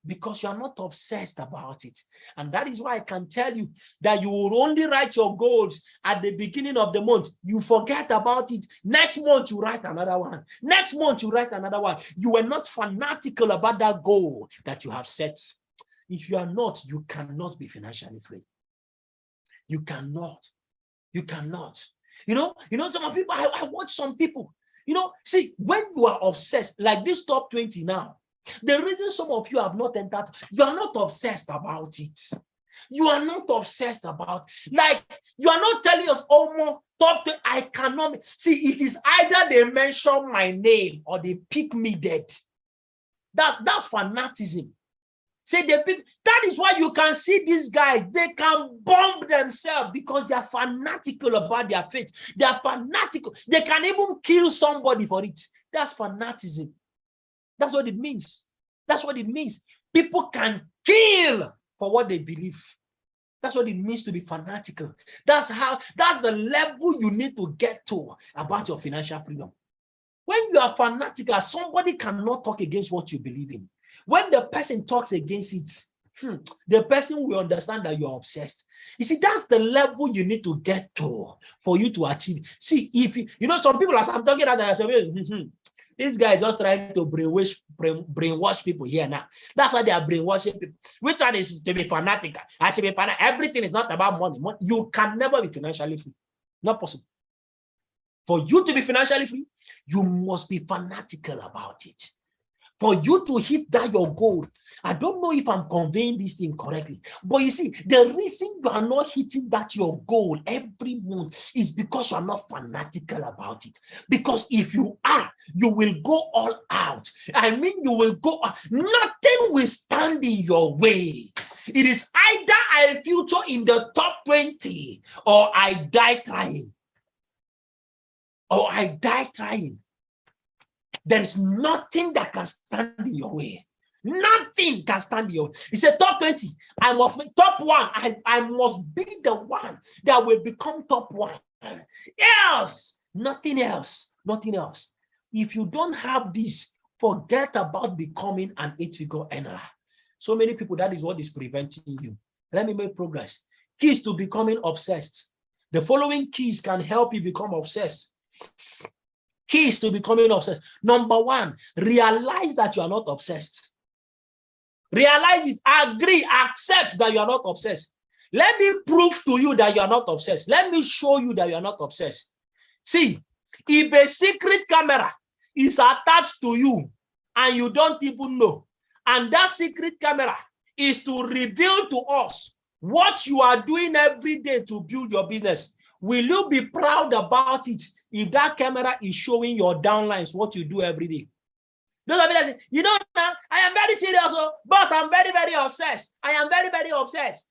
because you are not obsessed about it. And that is why I can tell you that you will only write your goals at the beginning of the month. You forget about it. Next month, you write another one. Next month, you write another one. You are not fanatical about that goal that you have set. If you are not, you cannot be financially free. You cannot. You cannot. You know, some people, I watch some people, see, when you are obsessed, like this top 20 now, the reason some of you have not entered, you are not obsessed about it. You are not obsessed about, like, you are not telling us, oh, more top 20, I cannot. See, it is either they mention my name or they pick me dead. That's fanaticism. Say that is why you can see these guys, they can bomb themselves because they are fanatical about their faith. They are fanatical. They can even kill somebody for it. That's fanaticism. That's what it means. That's what it means. People can kill for what they believe. That's what it means to be fanatical. That's the level you need to get to about your financial freedom. When you are fanatical, somebody cannot talk against what you believe in. When the person talks against it, the person will understand that you're obsessed. You see, that's the level you need to get to for you to achieve. See, if you know, some people, as I'm talking about, this guy is just trying to brainwash people here now. That's why they are brainwashing people. Which one is to be fanatical? I should be fanatical. Everything is not about money. You can never be financially free. Not possible. For you to be financially free, you must be fanatical about it. For you to hit that your goal, I don't know if I'm conveying this thing correctly, but you see, the reason you are not hitting that your goal every month is because you are not fanatical about it. Because if you are, you will go all out. I mean, you will go, nothing will stand in your way. It is either a future in the top 20 or I die trying. Or I die trying. There is nothing that can stand in your way. Nothing can stand in your way. It's a top 20. I must be top 1. I must be the one that will become top 1. Else, nothing else. Nothing else. If you don't have this, forget about becoming an 8-figure earner. So many people, that is what is preventing you. Let me make progress. Keys to becoming obsessed. The following keys can help you become obsessed. Keys to becoming obsessed. Number 1, realize that you are not obsessed. Realize it, agree, accept that you are not obsessed. Let me prove to you that you are not obsessed. Let me show you that you are not obsessed. See, if a secret camera is attached to you and you don't even know, and that secret camera is to reveal to us what you are doing every day to build your business, will you be proud about it if that camera is showing your downlines, what you do every day? Those of you that say, you know, now I am very serious, boss, I'm very, very obsessed. I am very, very obsessed.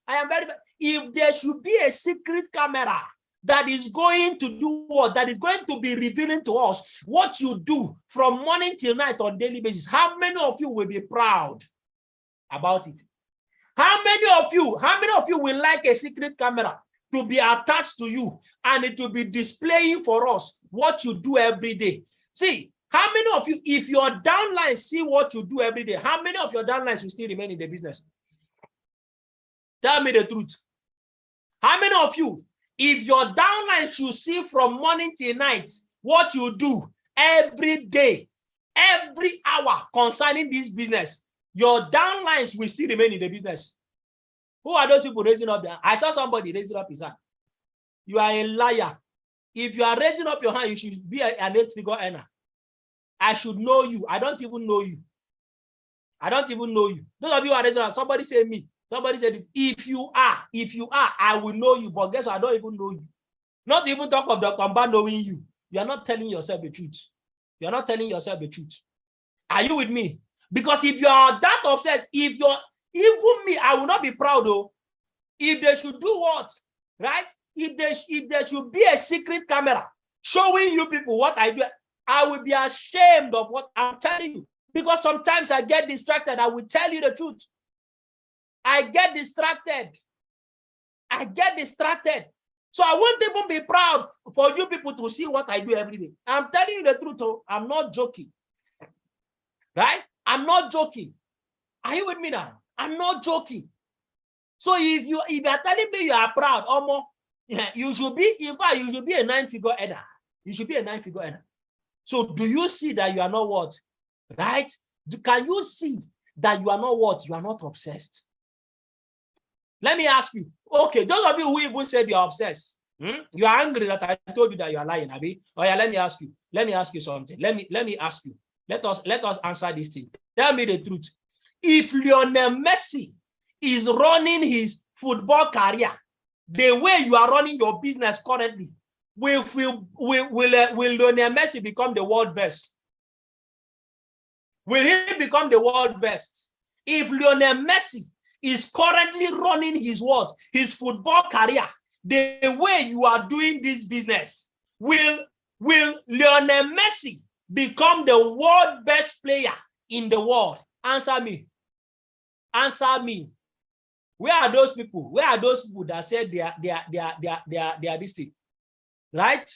If there should be a secret camera that is going to do what? That is going to be revealing to us what you do from morning till night on daily basis, how many of you will be proud about it? How many of you will like a secret camera to be attached to you and it will be displaying for us what you do every day? See, how many of you, if your downlines see what you do every day, how many of your downlines will still remain in the business? Tell me the truth. How many of you, if your downlines should see from morning till night what you do every day, every hour concerning this business, your downlines will still remain in the business? Who are those people raising up their hand? I saw somebody raising up his hand. You are a liar. If you are raising up your hand, you should be an 8-figure earner. I should know you. I don't even know you. I don't even know you. Those of you who are raising up, somebody say me. Somebody said, if you are, I will know you. But guess what? I don't even know you. Not even talk of the compound knowing you. You are not telling yourself the truth. You are not telling yourself the truth. Are you with me? Because if you are that obsessed, if you're even me, I will not be proud though. If they should do what, right? If there should be a secret camera showing you people what I do, I will be ashamed of what I'm telling you. Because sometimes I get distracted. I will tell you the truth. I get distracted. So I won't even be proud for you people to see what I do every day. I'm telling you the truth. Oh, I'm not joking. Right? I'm not joking. Are you with me now? I'm not joking. So if you are telling me you are proud, you should be, in fact, you should be a 9-figure earner. You should be a 9-figure earner. So do you see that you are not what? Right? Can you see that you are not what? You are not obsessed. Let me ask you. Okay, those of you who even said you are obsessed, you are angry that I told you that you are lying, Abi. Oh yeah, let me ask you. Let me ask you something. Let me ask you. Let us answer this thing. Tell me the truth. If Lionel Messi is running his football career the way you are running your business currently, will Lionel Messi become the world best? Will he become the world best? If Lionel Messi is currently running his football career the way you are doing this business, will Lionel Messi become the world best player in the world? Answer me. Answer me. Where are those people? Where are those people that said they are this thing? Right?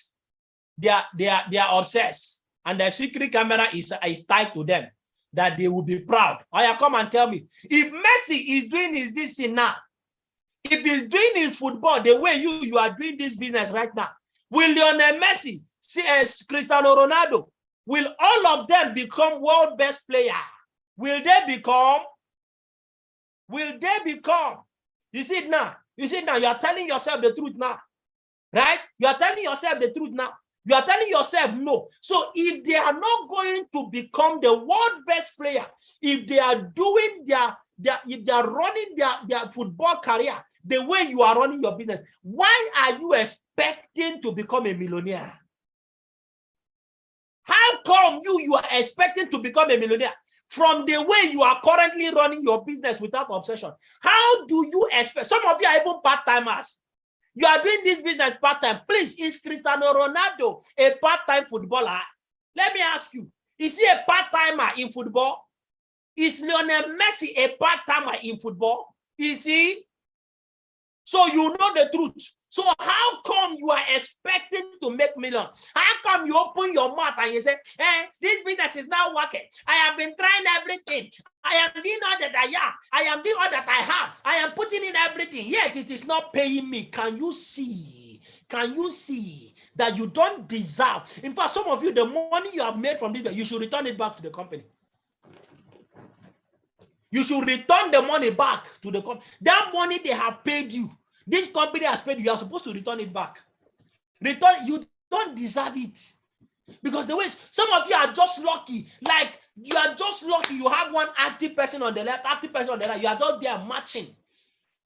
They are obsessed, and the secret camera is tied to them, that they will be proud. Oh yeah, come and tell me. If Messi is doing this thing now, if he's doing his football the way you are doing this business right now, will Lionel Messi, Cristiano Ronaldo, will all of them become world best player? Will they become? Will they become? You see it now. You see it now. You are telling yourself the truth now. Right? You are telling yourself the truth now. You are telling yourself no. So if they are not going to become the world best player, if they are doing if they are running their football career the way you are running your business, why are you expecting to become a millionaire? How come you are expecting to become a millionaire from the way you are currently running your business without obsession? How do you expect? Some of you are even part-timers. You are doing this business part-time. Please, is Cristiano Ronaldo a part-time footballer? Let me ask you, is he a part-timer in football? Is Lionel Messi a part-timer in football? Is he? So you know the truth. So how come you are expecting to make millions? How come you open your mouth and you say, hey, this business is not working. I have been trying everything. I am doing all that I am. I am doing all that I have. I am putting in everything. Yet it is not paying me. Can you see? Can you see that you don't deserve? In fact, some of you, the money you have made from this, you should return it back to the company. You should return the money back to the company. That money they have paid you, this company has paid you, you are supposed to return it back. Return, you don't deserve it. Because the way some of you are just lucky, like you are just lucky you have one active person on the left, active person on the right, you are just there matching.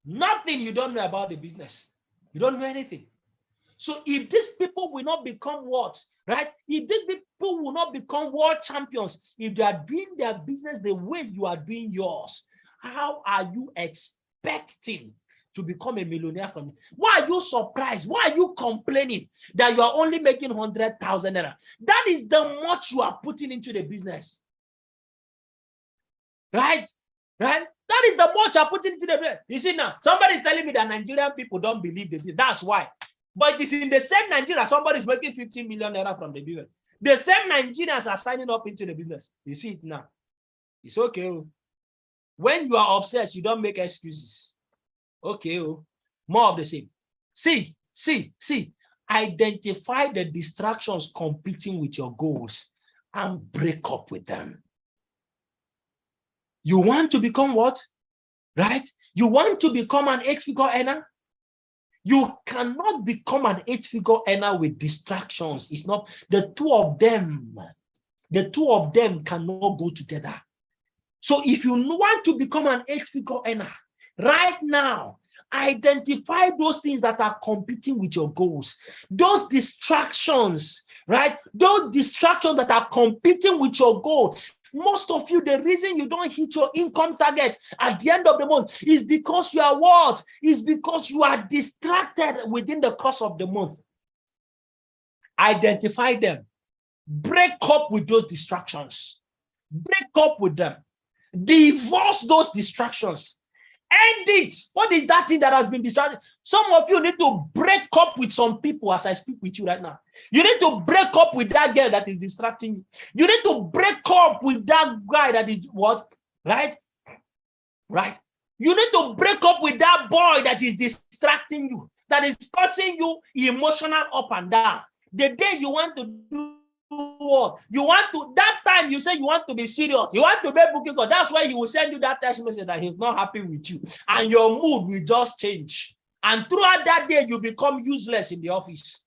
Nothing you don't know about the business. You don't know anything. So if these people will not become what? Right? If these people will not become world champions, if they are doing their business the way you are doing yours, how are you expecting to become a millionaire from it? Why are you surprised? Why are you complaining that you are only making 100,000 naira? That is the much you are putting into the business. Right? Right? That is the much you are putting into the business. You see now, somebody is telling me that Nigerian people don't believe the business. That's why. But it's in the same Nigeria, somebody is making 15 million naira from the business. The same Nigerians are signing up into the business. You see it now. It's okay. When you are obsessed, you don't make excuses. Okay, more of the same. See. Identify the distractions competing with your goals and break up with them. You want to become what? Right? You want to become an 8-figure earner? You cannot become an 8-figure earner with distractions. It's not the two of them. The two of them cannot go together. So if you want to become an 8-figure earner, right now, identify those things that are competing with your goals. Those distractions, right? Those distractions that are competing with your goal. Most of you, the reason you don't hit your income target at the end of the month is because you are what? Is because you are distracted within the course of the month. Identify them. Break up with those distractions. Break up with them. Divorce those distractions. End it. What is that thing that has been distracted? Some of you need to break up with some people as I speak with you right now. You need to break up with that girl that is distracting you. You need to break up with that guy that is what? Right? Right. You need to break up with that boy that is distracting you, that is causing you emotional up and down. The day you want to do what? You want to, that time you say you want to be serious, you want to make booking call, that's why he will send you that text message that he's not happy with you, and your mood will just change. And throughout that day, you become useless in the office.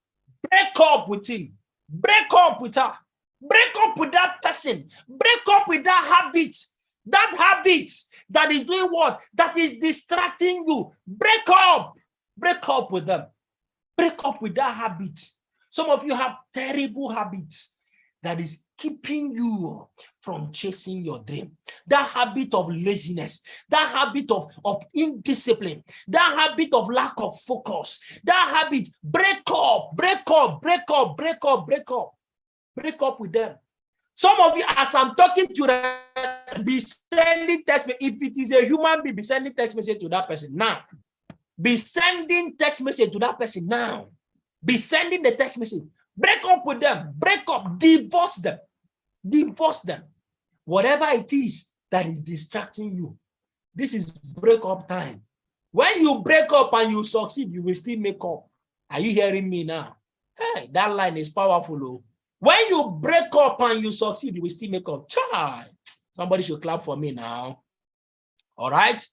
Break up with him. Break up with her. Break up with that person. Break up with that habit. That habit that is doing what? That is distracting you. Break up. Break up with them. Break up with that habit. Some of you have terrible habits that is keeping you from chasing your dream. That habit of laziness, that habit of indiscipline, that habit of lack of focus, that habit, break up with them. Break up with them. Some of you, as I'm talking to you, be sending text message. If it is a human being, be sending text message to that person now. Be sending text message to that person now. Be sending the text message. Break up with them. Break up. Divorce them. Divorce them. Whatever it is that is distracting you, this is break up time. When you break up and you succeed, you will still make up. Are you hearing me now? Hey, that line is powerful. Oh. When you break up and you succeed, you will still make up. Child, somebody should clap for me now. All right?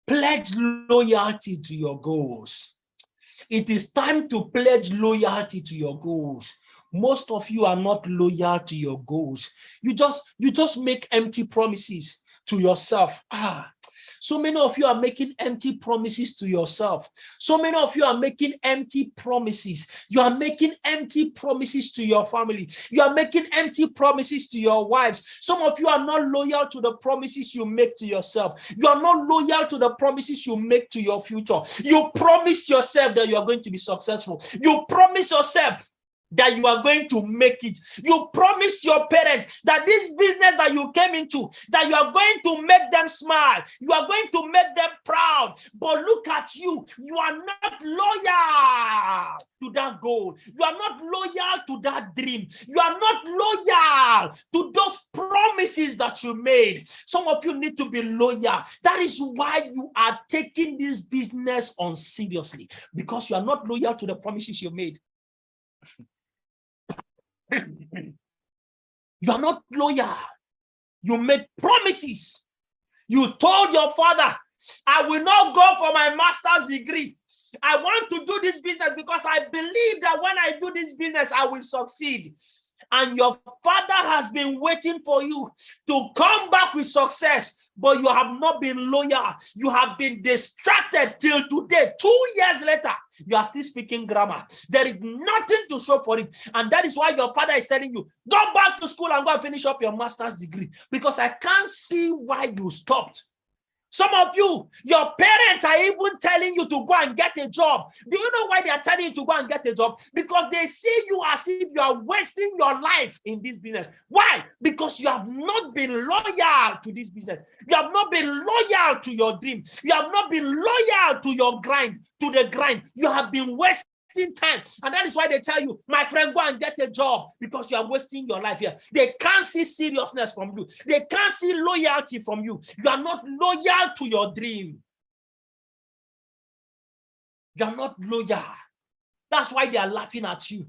Pledge loyalty to your goals. It is time to pledge loyalty to your goals. Most of you are not loyal to your goals. You just make empty promises to yourself. So many of you are making empty promises to yourself. So many of you are making empty promises. You are making empty promises to your family. You are making empty promises to your wives. Some of you are not loyal to the promises you make to yourself. You are not loyal to the promises you make to your future. You promised yourself that you are going to be successful. You promised yourself that you are going to make it. You promised your parents that this business that you came into, that you are going to make them smile. You are going to make them proud. But look at you. You are not loyal to that goal. You are not loyal to that dream. You are not loyal to those promises that you made. Some of you need to be loyal. That is why you are taking this business on seriously, because you are not loyal to the promises you made. You are not loyal. You made promises. You told your father, I will not go for my master's degree. I want to do this business because I believe that when I do this business, I will succeed. And your father has been waiting for you to come back with success, but you have not been loyal. You have been distracted till today. 2 years later, you are still speaking grammar. There is nothing to show for it. And that is why your father is telling you, go back to school and go and finish up your master's degree, because I can't see why you stopped. Some of you, your parents are even telling you to go and get a job. Do you know why they are telling you to go and get a job? Because they see you as if you are wasting your life in this business. Why? Because you have not been loyal to this business. You have not been loyal to your dream. You have not been loyal to your grind, to the grind. You have been wasting time. And that is why they tell you, my friend, go and get a job, because you are wasting your life here. They can't see seriousness from you. They can't see loyalty from you. You are not loyal to your dream. You are not loyal. That's why they are laughing at you.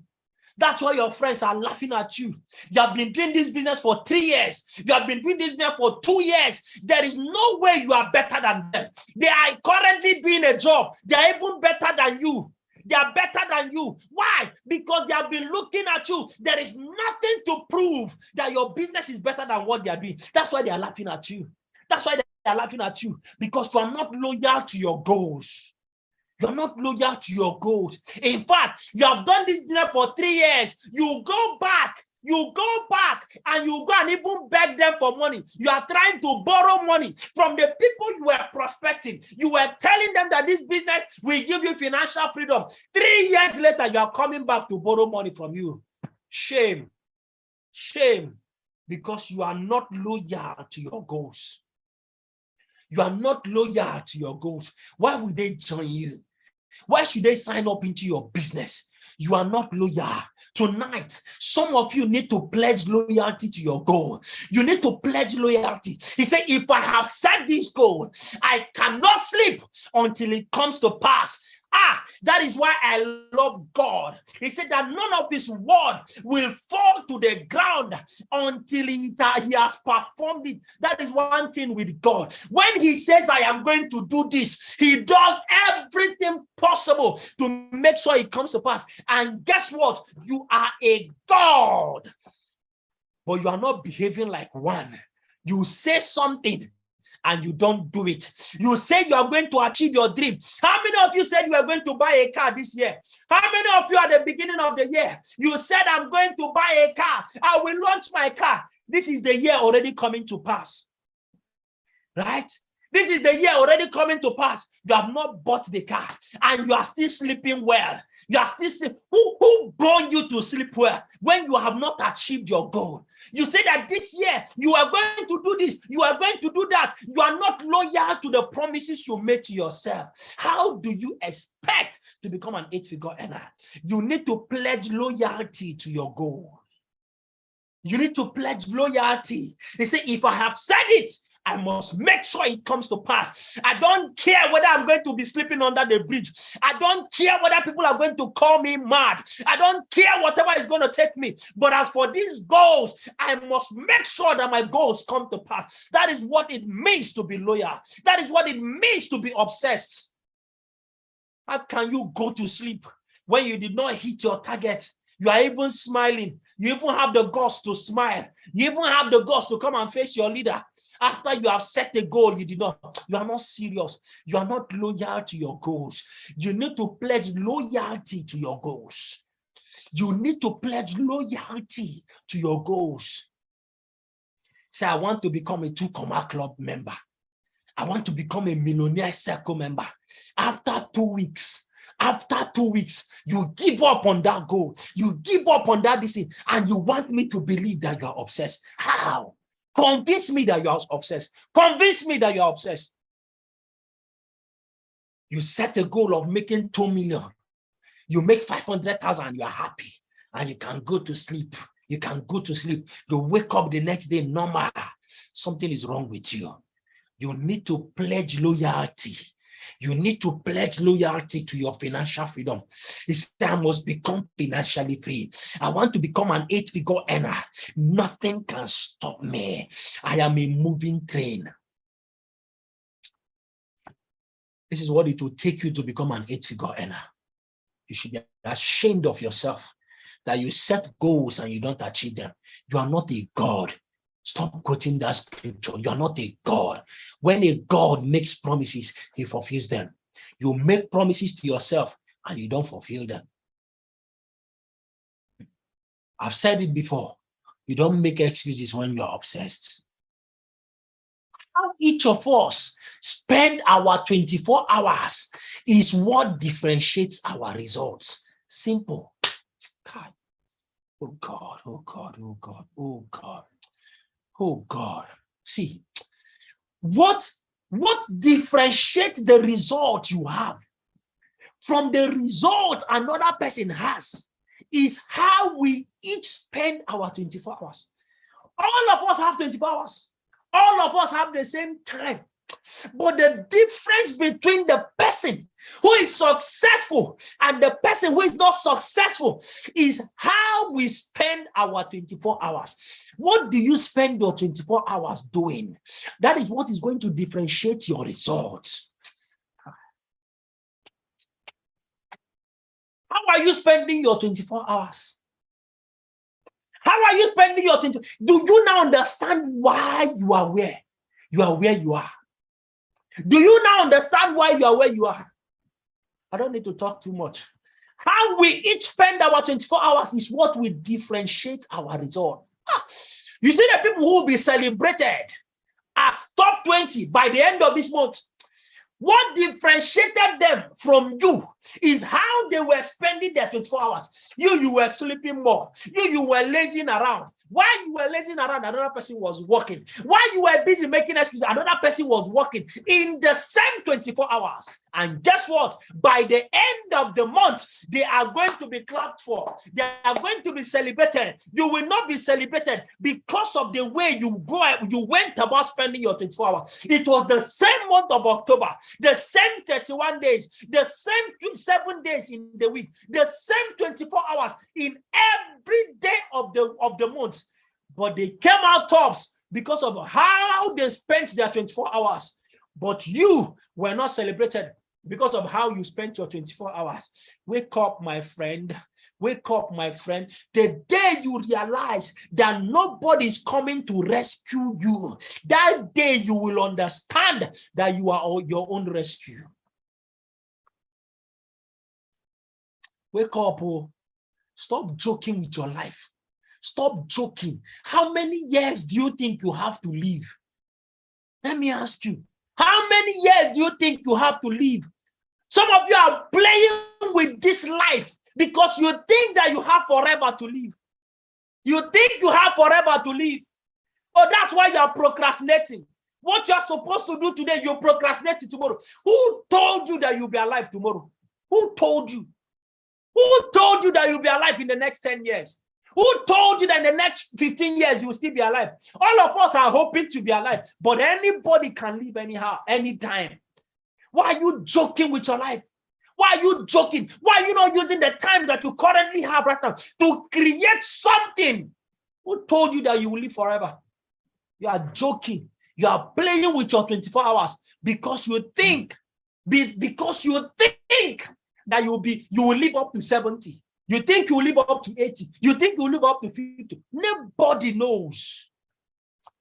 That's why your friends are laughing at you. You have been doing this business for 3 years. You have been doing this business for 2 years. There is no way you are better than them. They are currently doing a job. They are even better than you. They are better than you. Why? Because they have been looking at you. There is nothing to prove that your business is better than what they are doing. That's why they are laughing at you. That's why they are laughing at you, because you are not loyal to your goals. You are not loyal to your goals. In fact, you have done this business for 3 years. You go back and you go and even beg them for money. You are trying to borrow money from the people you were prospecting. You were telling them that this business will give you financial freedom. 3 years later, you are coming back to borrow money from you. Shame. Shame. Because you are not loyal to your goals. You are not loyal to your goals. Why would they join you? Why should they sign up into your business? You are not loyal. Tonight, some of you need to pledge loyalty to your goal. You need to pledge loyalty. He said, if I have set this goal, I cannot sleep until it comes to pass. That is why I love God. He said that none of his word will fall to the ground until he has performed it. That is one thing with God. When he says, I am going to do this, he does everything possible to make sure it comes to pass. And guess what? You are a God, but you are not behaving like one. You say something and you don't do it. You say you are going to achieve your dream. How many of you said you are going to buy a car this year? How many of you at the beginning of the year, you said, I'm going to buy a car. I will launch my car. This is the year already coming to pass. Right? This is the year already coming to pass. You have not bought the car and you are still sleeping well. You are still sleeping. Who born you to sleep well when you have not achieved your goal? You say that this year you are going to do this, you are going to do that. You are not loyal to the promises you made to yourself. How do you expect to become an 8-figure earner? You need to pledge loyalty to your goal. You need to pledge loyalty. They say, if I have said it, I must make sure it comes to pass. I don't care whether I'm going to be sleeping under the bridge. I don't care whether people are going to call me mad. I don't care whatever is going to take me. But as for these goals, I must make sure that my goals come to pass. That is what it means to be loyal. That is what it means to be obsessed. How can you go to sleep when you did not hit your target? You are even smiling. You even have the guts to smile. You even have the guts to come and face your leader. After you have set a goal, you are not serious. You are not loyal to your goals. You need to pledge loyalty to your goals. You need to pledge loyalty to your goals. Say, I want to become a 2 Comma Club member. I want to become a Millionaire Circle member. After 2 weeks, you give up on that goal. You give up on that decision, and you want me to believe that you are obsessed. How? Convince me that you are obsessed. Convince me that you are obsessed. You set a goal of making 2 million. You make 500,000, you are happy, and you can go to sleep. You can go to sleep. You wake up the next day normal. Something is wrong with you. You need to pledge loyalty. You need to pledge loyalty to your financial freedom. It's I must become financially free. I want to become an 8-figure earner. Nothing can stop me. I am a moving train. This is what it will take you to become an 8-figure earner. You should be ashamed of yourself that you set goals and you don't achieve them. You are not a God. Stop quoting that scripture. You are not a God. When a God makes promises, he fulfills them. You make promises to yourself and you don't fulfill them. I've said it before. You don't make excuses when you're obsessed. How each of us spend our 24 hours is what differentiates our results. Simple. God. Oh God, oh God, oh God, oh God. Oh God, see, what differentiates the result you have from the result another person has is how we each spend our 24 hours. All of us have 24 hours. All of us have the same time. But the difference between the person who is successful and the person who is not successful is how we spend our 24 hours. What do you spend your 24 hours doing? That is what is going to differentiate your results. How are you spending your 24 hours? How are you spending your 24 hours? Do you now understand why you are where you are? Do you now understand why you are where you are? I don't need to talk too much. How we each spend our 24 hours is what will differentiate our result. You see the people who will be celebrated as top 20 by the end of this month. What differentiated them from you is how they were spending their 24 hours. You were sleeping more. You were lazing around. While you were lazing around, another person was working. While you were busy making excuses, another person was working in the same 24 hours. And guess what? By the end of the month, they are going to be clapped for. They are going to be celebrated. You will not be celebrated because of the way you went about spending your 24 hours. It was the same month of October, the same 31 days, the same 7 days in the week, the same 24 hours in every day of the month. But they came out tops because of how they spent their 24 hours. But you were not celebrated because of how you spent your 24 hours. Wake up, my friend. Wake up, my friend. The day you realize that nobody is coming to rescue you, that day you will understand that you are your own rescue. Wake up. Oh. Stop joking with your life. Stop joking. How many years do you think you have to live? Let me ask you. How many years do you think you have to live? Some of you are playing with this life Because you think that you have forever to live. You think you have forever to live. Oh, that's why you are procrastinating. What you are supposed to do today, you procrastinate tomorrow. Who told you that you'll be alive tomorrow? Who told you? Who told you that you'll be alive in the next 10 years? Who told you that in the next 15 years you will still be alive? All of us are hoping to be alive, but anybody can live anyhow, anytime. Why are you joking with your life? Why are you joking? Why are you not using the time that you currently have right now to create something? Who told you that you will live forever? You are joking. You are playing with your 24 hours because you think that you will live up to 70. You think you will live up to 80. You think you will live up to 50. Nobody knows.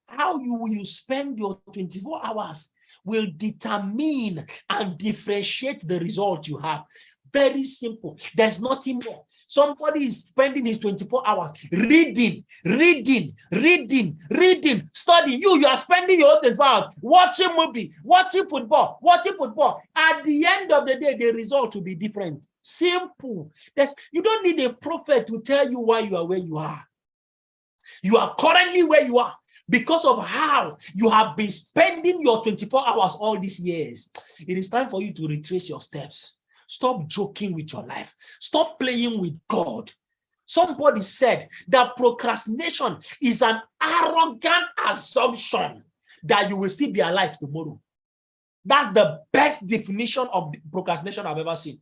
How you will spend your 24 hours will determine and differentiate the result you have. Very simple. There's nothing more. Somebody is spending his 24 hours reading, studying. You are spending your 24 hours watching movie, watching football. At the end of the day, the result will be different. Simple. You don't need a prophet to tell you why you are where you are. You are currently where you are because of how you have been spending your 24 hours all these years. It is time for you to retrace your steps. Stop joking with your life. Stop playing with God. Somebody said that procrastination is an arrogant assumption that you will still be alive tomorrow. That's the best definition of procrastination I've ever seen.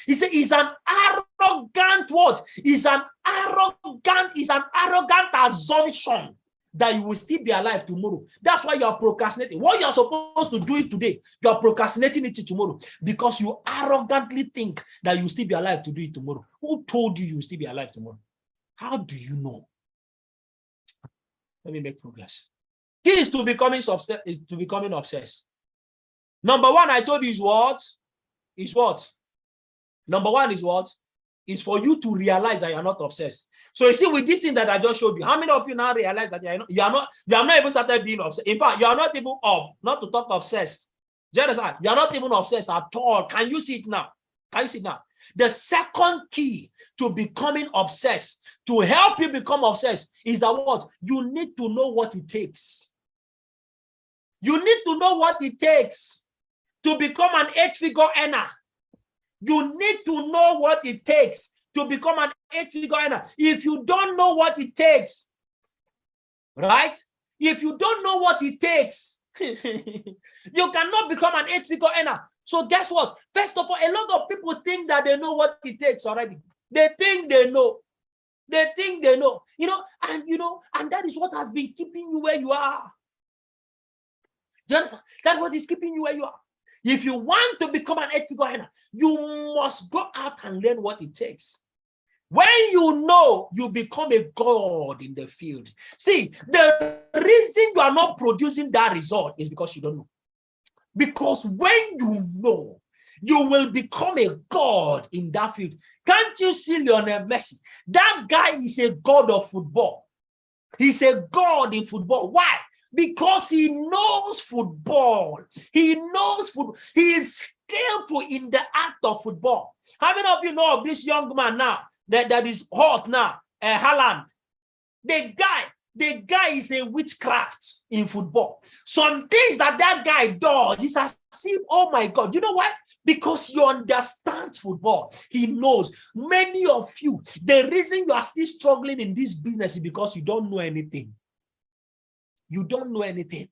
He said it's an arrogant what? It's an arrogant assumption that you will still be alive tomorrow. That's why you are procrastinating. What you are supposed to do it today, you are procrastinating it tomorrow because you arrogantly think that you will still be alive to do it tomorrow. Who told you you will still be alive tomorrow? How do you know? Let me make progress. Keys to becoming obsessed. Number one, I told you is what? Number one is what? Is for you to realize that you are not obsessed. So you see, with this thing that I just showed you, how many of you now realize that you have not even started being obsessed? In fact, you are not even not to talk obsessed. Do you understand? You are not even obsessed at all. Can you see it now? Can you see it now? The second key to becoming obsessed, to help you become obsessed, is that what? You need to know what it takes. You need to know what it takes to become an 8-figure earner. You need to know what it takes to become an 8-figure earner. If you don't know what it takes, right? If you don't know what it takes, you cannot become an 8-figure earner. So guess what? First of all, a lot of people think that they know what it takes already. They think they know. They think they know. And that is what has been keeping you where you are. Do you understand? That's what is keeping you where you are. If you want to become an 8-figure earner, you must go out and learn what it takes. When you know, you become a god in the field. See, the reason you are not producing that result is because you don't know. Because when you know, you will become a god in that field. Can't you see Lionel Messi? That guy is a god of football. He's a god in football. Why? Because he knows football. He knows football. He is skillful in the act of football. How many of you know of this young man now that is hot now? Haaland. The guy is a witchcraft in football. Some things that guy does is as if, oh my God, you know what? Because he understands football. He knows. Many of you, the reason you are still struggling in this business is because you don't know anything. You don't know anything.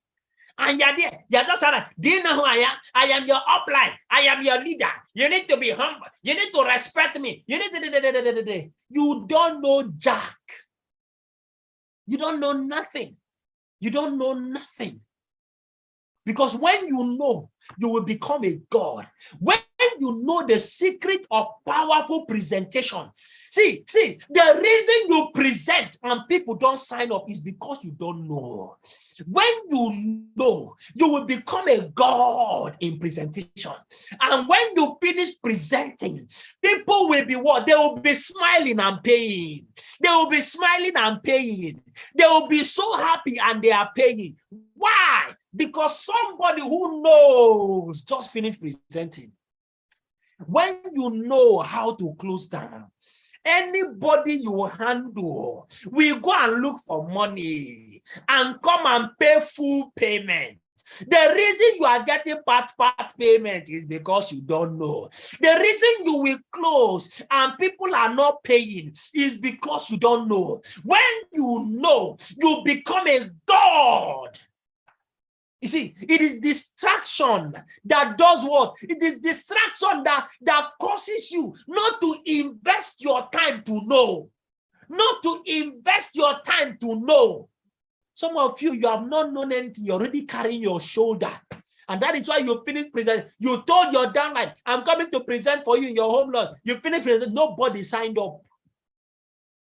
And you're there. You're just saying, do you know who I am? I am your upline. I am your leader. You need to be humble. You need to respect me. You need to... You don't know jack. You don't know nothing. You don't know nothing. Because when you know, you will become a god. When you know the secret of powerful presentation. See, the reason you present and people don't sign up is because you don't know. When you know, you will become a god in presentation. And when you finish presenting, people will be what? They will be smiling and paying. They will be smiling and paying. They will be so happy and they are paying. Why? Because somebody who knows just finished presenting. When you know how to close down, anybody you handle will go and look for money and come and pay full payment. The reason you are getting part payment is because you don't know. The reason you will close and people are not paying is because you don't know. When you know, you become a God. You see, it is distraction that does what? It is distraction that causes you not to invest your time to know. Not to invest your time to know. Some of you, you have not known anything. You're already carrying your shoulder. And that is why you finished presenting. You told your downline, I'm coming to present for you in your home lot. You finished presenting. Nobody signed up.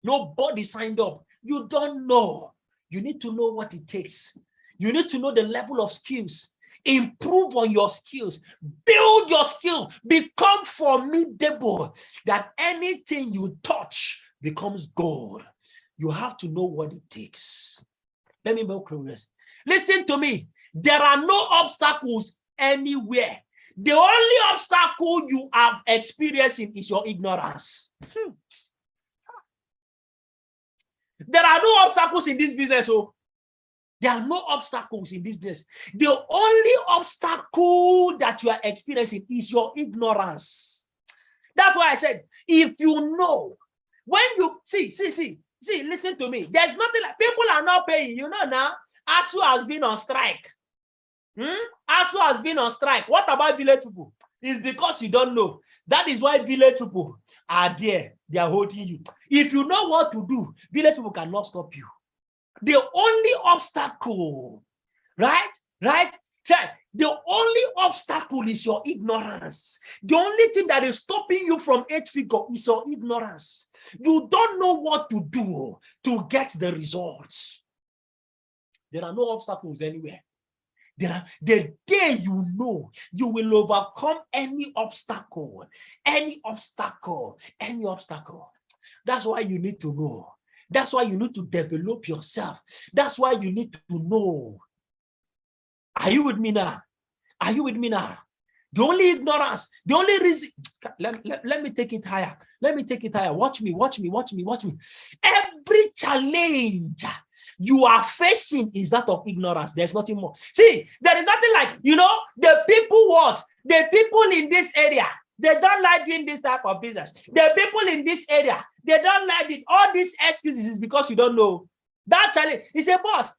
Nobody signed up. You don't know. You need to know what it takes. You need to know the level of skills. Improve on your skills. Build your skill. Become formidable. That anything you touch becomes gold. You have to know what it takes. Let me make progress. Listen to me. There are no obstacles anywhere. The only obstacle you have experiencing is your ignorance. There are no obstacles in this business. Oh, there are no obstacles in this business. The only obstacle that you are experiencing is your ignorance. That's why I said, if you know, when you see, listen to me. There's nothing like people are not paying. You know now, ASU has been on strike. ASU has been on strike. What about village people? It's because you don't know. That is why village people are there. They are holding you. If you know what to do, village people cannot stop you. The only obstacle, right? The only obstacle is your ignorance. The only thing that is stopping you from 8 figure is your ignorance. You don't know what to do to get the results. There are no obstacles anywhere. The day you know, you will overcome any obstacle. That's why you need to know. That's why you need to develop yourself. That's why you need to know. Are you with me now? Are you with me now? The only ignorance, the only reason, let me take it higher. Let me take it higher. Watch me. Every challenge you are facing is that of ignorance. There's nothing more. See, there is nothing like, the people in this area, they don't like doing this type of business. The people in this area, they don't like it. All these excuses is because you don't know. That challenge, he said, boss,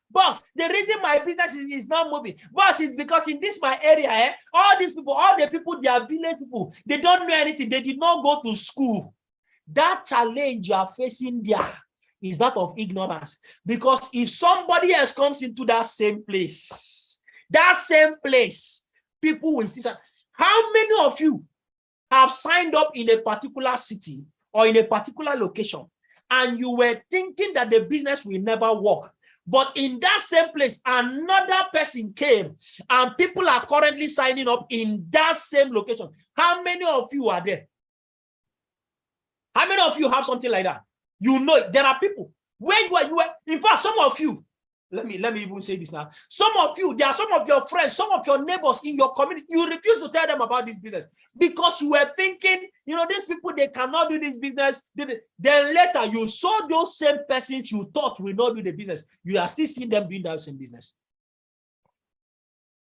the reason my business is not moving, boss, is because in this my area, all the people, they are village people. They don't know anything. They did not go to school. That challenge you are facing there is that of ignorance. Because if somebody else comes into that same place, people will still say, how many of you have signed up in a particular city or in a particular location, and you were thinking that the business will never work, but in that same place, another person came, and people are currently signing up in that same location? How many of you are there? How many of you have something like that? You know, there are people where you are. In fact, some of you, let me even say this now. Some of you, there are some of your friends, some of your neighbors in your community, you refuse to tell them about this business because you were thinking, these people, they cannot do this business. Then later you saw those same persons you thought will not do the business. You are still seeing them doing that same business.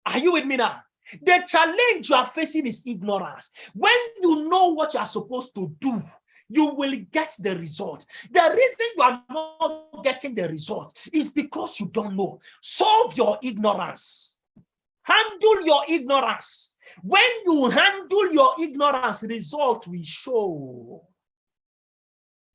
Are you with me now? The challenge you are facing is ignorance. When you know what you are supposed to do, you will get the result. The reason you are not getting the result is because you don't know. Solve your ignorance. Handle your ignorance. When you handle your ignorance, result will show.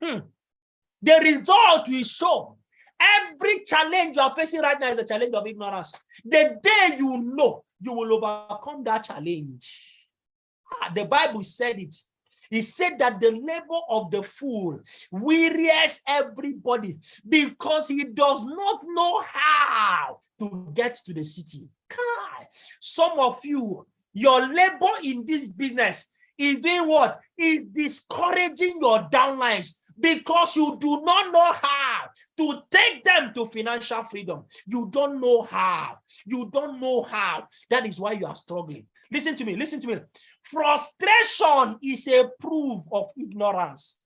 The result will show. Every challenge you are facing right now is a challenge of ignorance. The day you know, you will overcome that challenge. The Bible said it. He said that the labor of the fool wearies everybody because he does not know how to get to the city. Some of you, your labor in this business is doing what? Is discouraging your downlines because you do not know how to take them to financial freedom. You don't know how. You don't know how. That is why you are struggling. Listen to me. Frustration is a proof of ignorance.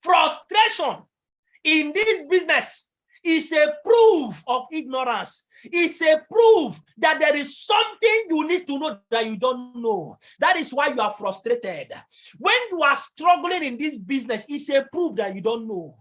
Frustration in this business is a proof of ignorance. It's a proof that there is something you need to know that you don't know. That is why you are frustrated. When you are struggling in this business, it's a proof that you don't know.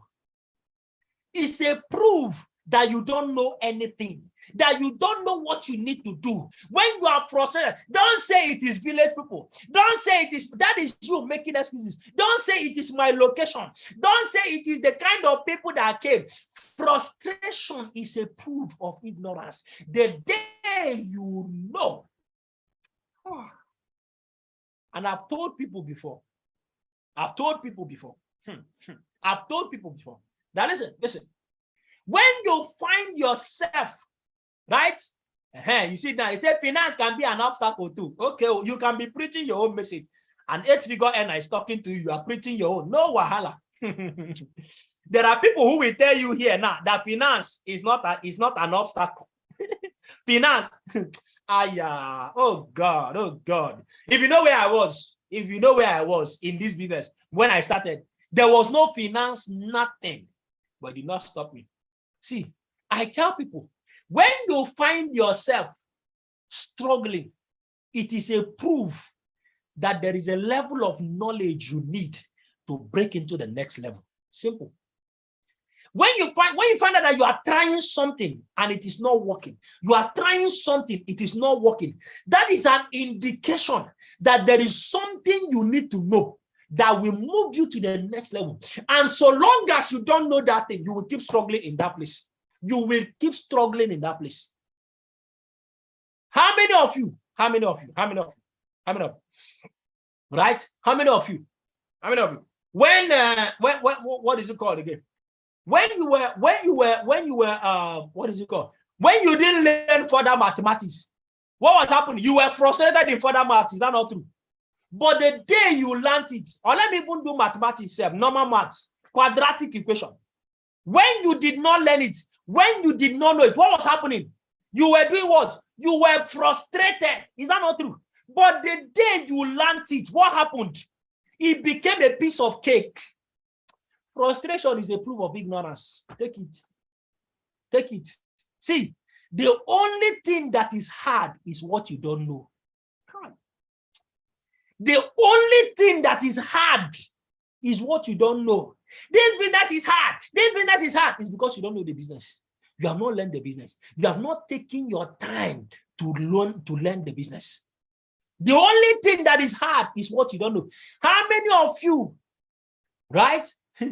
It's a proof that you don't know anything, that you don't know what you need to do. When you are frustrated, don't say it is village people. Don't say it is, that is you making excuses. Don't say it is my location. Don't say it is the kind of people that came. Frustration is a proof of ignorance. The day you know. And I've told people before. I've told people before. Now listen. When you find yourself, right? You see now, it said finance can be an obstacle too. Okay, you can be preaching your own message. An 8-figure earner is talking to you, you are preaching your own. No wahala. There are people who will tell you here now that finance is not an obstacle. Finance. Oh God. If you know where I was in this business when I started, there was no finance, nothing. But it did not stop me. See, I tell people, when you find yourself struggling, it is a proof that there is a level of knowledge you need to break into the next level. Simple. When you find out that you are trying something and it is not working, you are trying something, it is not working, that is an indication that there is something you need to know that will move you to the next level. And so long as you don't know that thing, you will keep struggling in that place. You will keep struggling in that place. How many of you? Right? How many of you? When what is it called again? When you were what is it called? When you didn't learn further mathematics, what was happening? You were frustrated in further maths. Is that not true? But the day you learned it, or let me even do mathematics, normal maths, quadratic equation. When you did not learn it, when you did not know it, what was happening? You were doing what? You were frustrated. Is that not true? But the day you learned it, what happened? It became a piece of cake. Frustration is a proof of ignorance. Take it. See, the only thing that is hard is what you don't know. The only thing that is hard is what you don't know. This business is hard. It's because you don't know the business. You have not learned the business. You have not taken your time to learn the business. The only thing that is hard is what you don't know. How many of you, right? How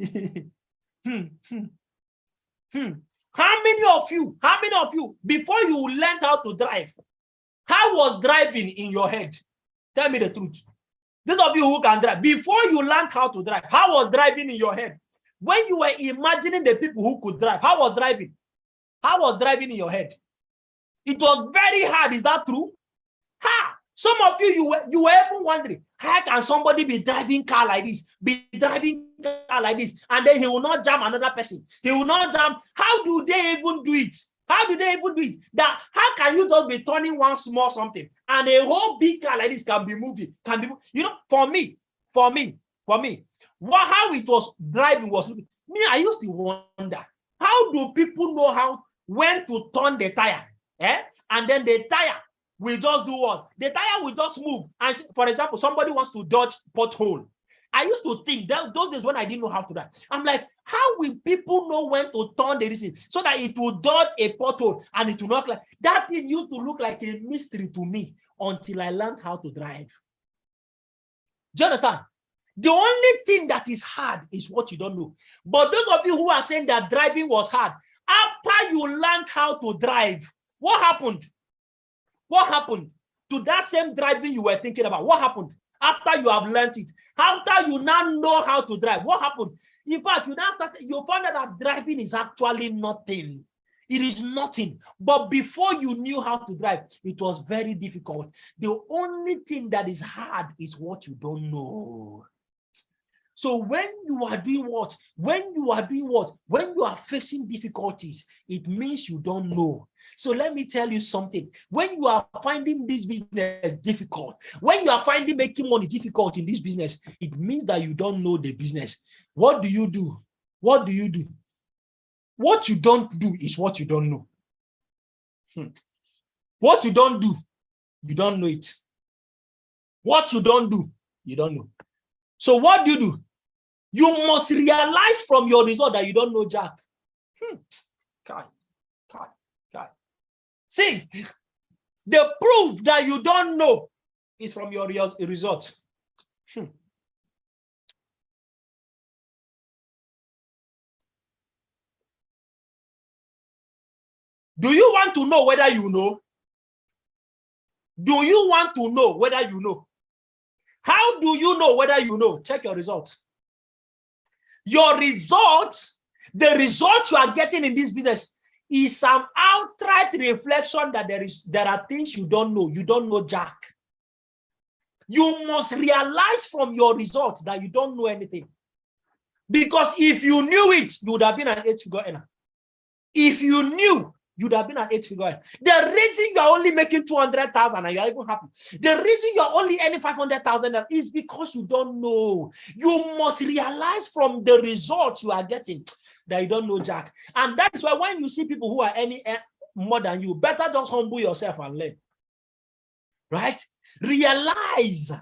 many of you, before you learned how to drive, how was driving in your head? Tell me the truth. Those of you who can drive, before you learned how to drive, how was driving in your head? When you were imagining the people who could drive, how was driving? How was driving in your head? It was very hard. Is that true? Some of you, you were even wondering, how can somebody be driving car like this, and then he will not jam another person? He will not jam. How do they even do it? That how can you just be turning one small something and a whole big car like this can be moving? You know, for me, how it was driving was looking. Me, I used to wonder, how do people know when to turn the tire? And then the tire will just do what? The tire will just move. And for example, somebody wants to dodge pothole. I used to think that those days when I didn't know how to drive, I'm like, how will people know when to turn the reason so that it will dodge a pothole and it will not like that? Thing used to look like a mystery to me until I learned how to drive. Do you understand? The only thing that is hard is what you don't know. But those of you who are saying that driving was hard, after you learned how to drive, what happened? What happened to that same driving you were thinking about? What happened after you have learned it? After you now know how to drive, what happened? In fact, you found out that driving is actually nothing. It is nothing. But before you knew how to drive, it was very difficult. The only thing that is hard is what you don't know. So when you are doing what? When you are doing what? When you are facing difficulties, it means you don't know. So let me tell you something. When you are finding this business difficult, when you are finding making money difficult in this business, it means that you don't know the business. What do you do? What do you do? What you don't do is what you don't know. What you don't do, you don't know it. What you don't do, you don't know. So what do? You must realize from your result that you don't know Jack. God. See, the proof that you don't know is from your result. Do you want to know whether you know? Do you want to know whether you know? How do you know whether you know? Check your results. Your results, the result you are getting in this business is an outright reflection that there are things you don't know. You don't know Jack. You must realize from your results that you don't know anything. Because if you knew it, you would have been an 8-figure earner. If you knew, you'd have been an 8-figure earner. The reason you are only making 200,000 and you are even happy, the reason you are only earning 500,000 is because you don't know. You must realize from the results you are getting that you don't know Jack. And that is why when you see people who are earning more than you, better just humble yourself and learn. Right? Realize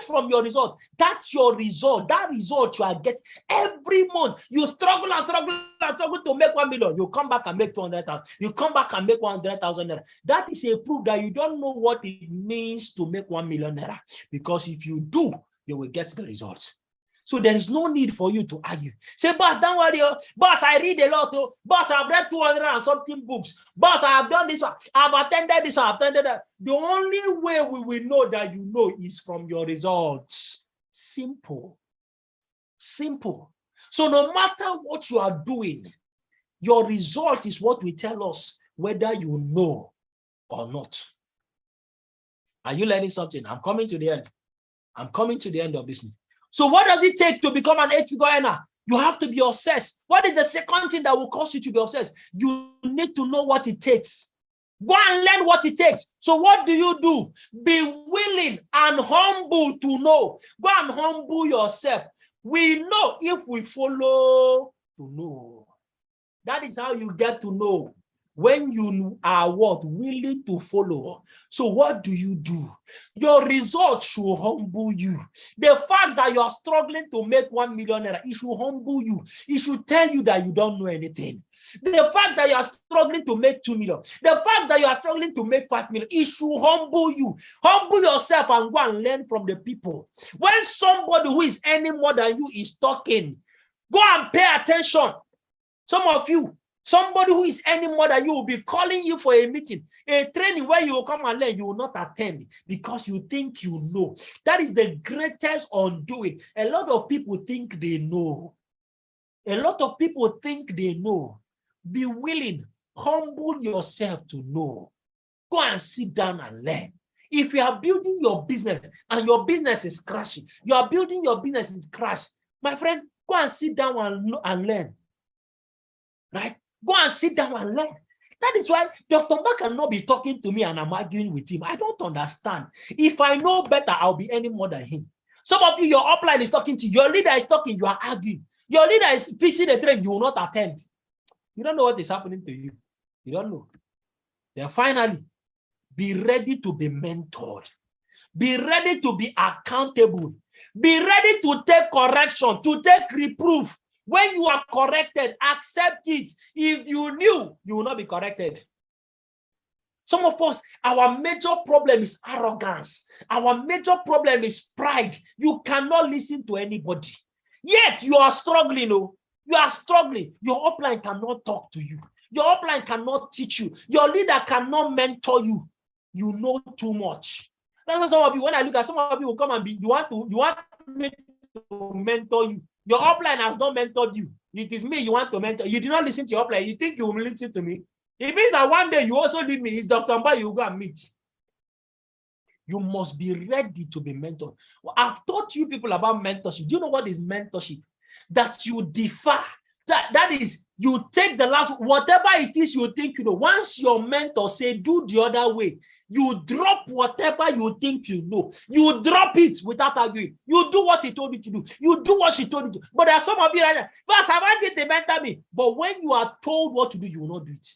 from your result. That's your result. That result you are getting every month. You struggle to make 1 million. You come back and make 200,000. You come back and make 100,000. That is a proof that you don't know what it means to make 1 million. Because if you do, you will get the result. So there is no need for you to argue. Say, boss, don't worry. Boss, I read a lot. Boss, I've read 200 and something books. Boss, I have done this one. I've attended this one. I've attended that. The only way we will know that you know is from your results. Simple. Simple. So no matter what you are doing, your result is what will tell us whether you know or not. Are you learning something? I'm coming to the end. I'm coming to the end of this meeting. So what does it take to become an 8-figure earner? You have to be obsessed. What is the second thing that will cause you to be obsessed? You need to know what it takes. Go and learn what it takes. So what do? Be willing and humble to know. Go and humble yourself. We know if we follow to know. That is how you get to know. When you are what? Willing to follow. So what do? Your results should humble you. The fact that you are struggling to make 1 million naira, it should humble you. It should tell you that you don't know anything. The fact that you are struggling to make 2 million, the fact that you are struggling to make 5 million, it should humble you. Humble yourself and go and learn from the people. When somebody who is earning more than you is talking, go and pay attention. Some of you, somebody who is earning more than you will be calling you for a meeting, a training where you will come and learn. You will not attend because you think you know. That is the greatest undoing. A lot of people think they know. A lot of people think they know. Be willing, humble yourself to know. Go and sit down and learn. If you are building your business and your business is crashing, you are building your business is crash, my friend, go and sit down and learn. Right? Go and sit down and learn. That is why Dr. Mark cannot be talking to me and I'm arguing with him. I don't understand. If I know better, I'll be earning more than him. Some of you, your upline is talking to you. Your leader is talking, you are arguing. Your leader is fixing a train, you will not attend. You don't know what is happening to you. You don't know. Then finally, be ready to be mentored. Be ready to be accountable. Be ready to take correction, to take reproof. When you are corrected, accept it. If you knew, you will not be corrected. Some of us, our major problem is arrogance. Our major problem is pride. You cannot listen to anybody. Yet you are struggling. Oh. You are struggling. Your upline cannot talk to you. Your upline cannot teach you. Your leader cannot mentor you. You know too much. That's why some of you, when I look at some of you, will come and be, you want me to mentor you. Your upline has not mentored you. It is me you want to mentor. You did not listen to your upline. You think you will listen to me? It means that one day you also leave me. It's Dr. Mba you go and meet. You must be ready to be mentored. Well, I've taught you people about mentorship. Do you know what is mentorship? That you defer. That is, you take the last, whatever it is you think you know. Once your mentor say, do the other way, you drop whatever you think you know. You drop it without arguing. You do what he told you to do. You do what she told you to do. But there are some of you right now, first, have I did they mentor me? But when you are told what to do, you will not do it.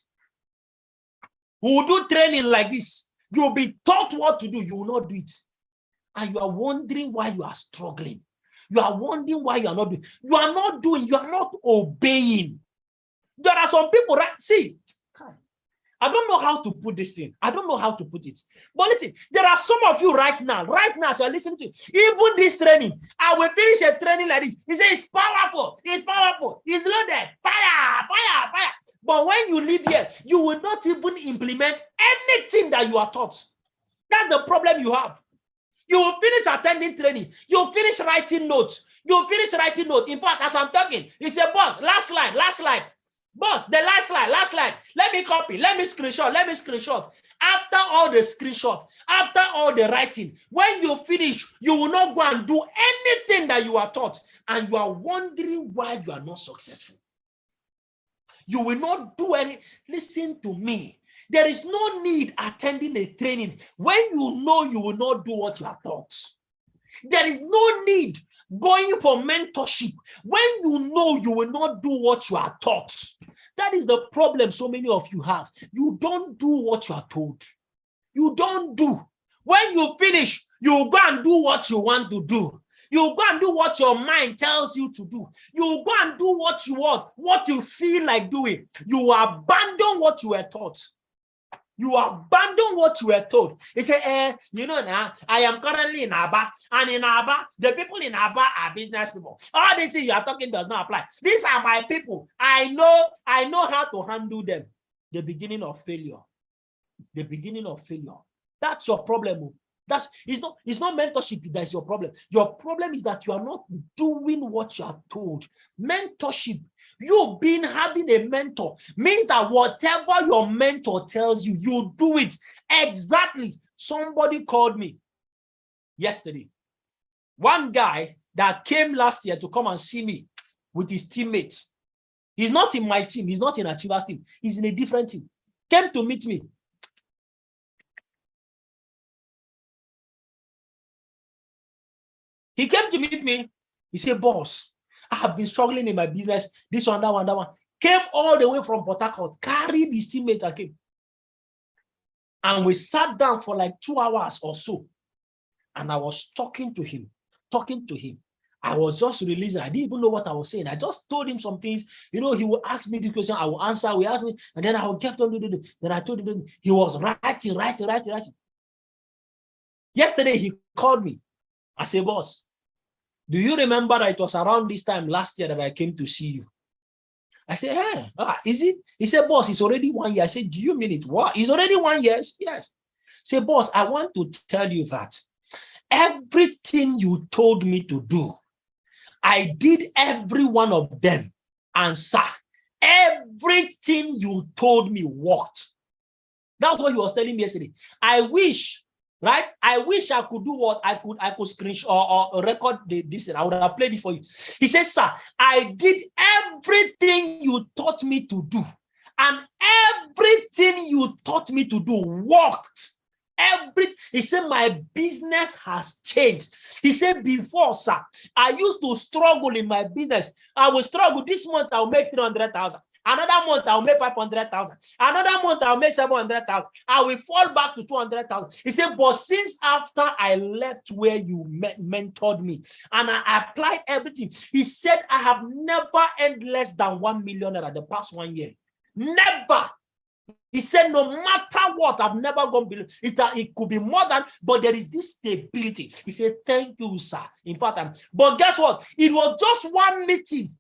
We will do training like this. You'll be taught what to do. You will not do it. And you are wondering why you are struggling. You are wondering why you are not doing. You are not doing. You are not obeying. There are some people, right? See, I don't know how to put this thing. I don't know how to put it. But listen, there are some of you right now, so listen to it. Even this training, I will finish a training like this. He says it's powerful, it's loaded, fire. But when you leave here, you will not even implement anything that you are taught. That's the problem you have. You will finish attending training. You'll finish writing notes. In fact, as I'm talking, he said, boss, last slide. Boss, the last slide. Let me copy. Let me screenshot. After all the screenshot, after all the writing, when you finish, you will not go and do anything that you are taught. And you are wondering why you are not successful. You will not do any. Listen to me. There is no need attending a training when you know you will not do what you are taught. There is no need going for mentorship when you know you will not do what you are taught. That is the problem so many of you have. You don't do what you are told. You don't do. When you finish, you go and do what you want to do. You go and do what your mind tells you to do. You go and do what you want, what you feel like doing. You abandon what you were taught. You abandon what you were told. He said, you know now, I am currently in Aba, and in Aba, the people in Aba are business people. All these things you are talking does not apply. These are my people. I know how to handle them. The beginning of failure. The beginning of failure. That's your problem. It's not mentorship that's your problem. Your problem is that you are not doing what you are told. Mentorship, you having a mentor means that whatever your mentor tells you, you do it exactly. Somebody called me yesterday. One guy that came last year to come and see me with his teammates. He's not in my team. He's not in Achiva's team. He's in a different team. Came to meet me. He came to meet me. He said, boss, I have been struggling in my business. This one, that one. Came all the way from Port Harcourt, carried his teammates and came. And we sat down for like 2 hours or so. And I was talking to him. I was just releasing. I didn't even know what I was saying. I just told him some things. You know, he would ask me this question. I will answer. He asked me. And then I would kept on doing it. Then I told him he was writing. Yesterday, he called me. I said, boss, do you remember that it was around this time last year that I came to see you? I said, is it? He said, boss, it's already 1 year. I said, do you mean it? What? It's already 1 year? Yes. Say, boss, I want to tell you that everything you told me to do, I did every one of them. And sir, everything you told me worked. That's what he was telling me yesterday. I wish I could do what I could screenshot or record this, and I would have played it for you. He says, sir, I did everything you taught me to do, and everything you taught me to do worked. He said, my business has changed. He said, before, sir, I used to struggle in my business. I will struggle. This month, I'll make 300,000. Another month, I'll make 500,000. Another month, I'll make 700,000. I will fall back to 200,000. He said, but since after I left where you mentored me and I applied everything, he said, I have never earned less than 1 million naira the past 1 year. Never. He said, no matter what, I've never gone below. It could be more than, but there is this stability. He said, thank you, sir. In fact, but guess what? It was just one meeting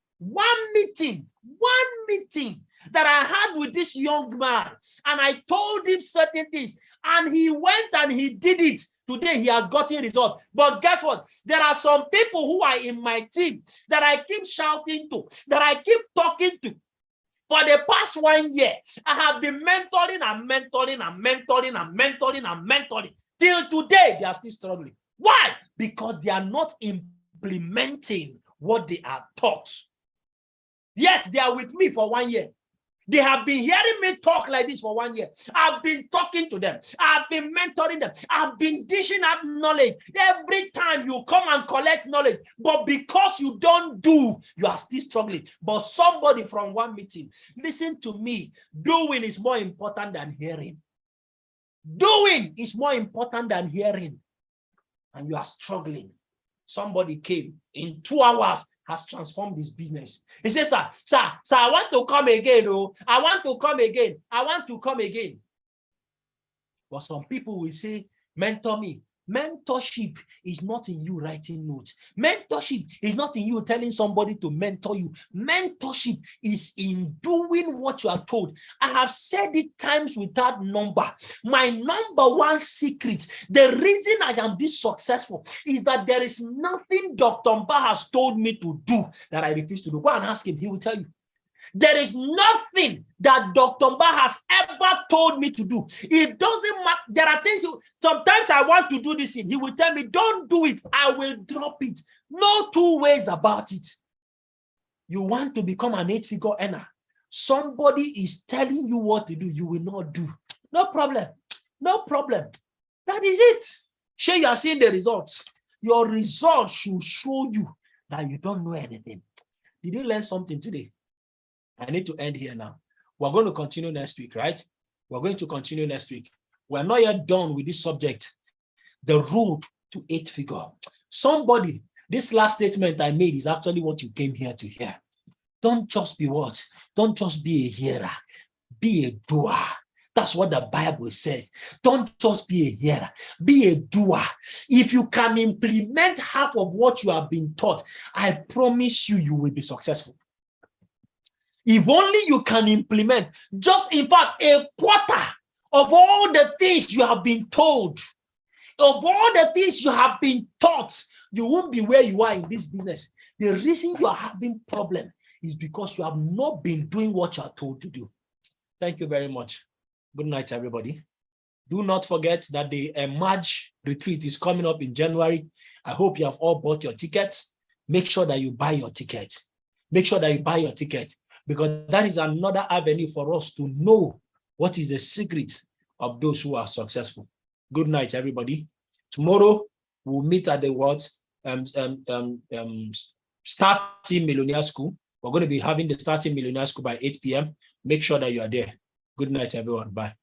that I had with this young man. And I told him certain things. And he went and he did it. Today, he has gotten results. But guess what? There are some people who are in my team that I keep shouting to, that I keep talking to. For the past 1 year, I have been mentoring. Till today, they are still struggling. Why? Because they are not implementing what they are taught. Yet they are with me for 1 year. They have been hearing me talk like this for 1 year. I've been talking to them. I've been mentoring them. I've been dishing out knowledge. Every time you come and collect knowledge, but because you don't do, you are still struggling. But somebody from one meeting, listen to me, doing is more important than hearing. Doing is more important than hearing. And you are struggling. Somebody came in 2 hours, has transformed his business. He says, sir, I want to come again. Oh, I want to come again. I want to come again. But some people will say, mentor me. Mentorship is not in you writing notes. Mentorship is not in you telling somebody to mentor you. Mentorship is in doing what you are told. I have said it times without number. My number one secret, the reason I am this successful is that there is nothing Dr. Mba has told me to do that I refuse to do. Go and ask him, he will tell you. There is nothing that Dr. Mba has ever told me to do. It doesn't matter. There are things, sometimes I want to do this thing. He will tell me, don't do it. I will drop it. No two ways about it. You want to become an 8-figure earner. Somebody is telling you what to do. You will not do. No problem. No problem. That is it. Sure, you are seeing the results. Your results should show you that you don't know anything. Did you learn something today? I need to end here now. We're going to continue next week, right? We're going to continue next week. We're not yet done with this subject, the road to 8-figure. Somebody, this last statement I made is actually what you came here to hear. Don't just be what? Don't just be a hearer. Be a doer. That's what the Bible says. Don't just be a hearer. Be a doer. If you can implement half of what you have been taught, I promise you, you will be successful. If only you can implement just, in fact, a quarter of all the things you have been told, of all the things you have been taught, you won't be where you are in this business. The reason you are having problem is because you have not been doing what you are told to do. Thank you very much. Good night, everybody. Do not forget that the Emerge retreat is coming up in January. I hope you have all bought your tickets. Make sure that you buy your ticket. Make sure that you buy your ticket, because that is another avenue for us to know what is the secret of those who are successful. Good night, everybody. Tomorrow, we'll meet at the Starting Millionaire School. We're going to be having the Starting Millionaire School by 8 p.m. Make sure that you are there. Good night, everyone. Bye.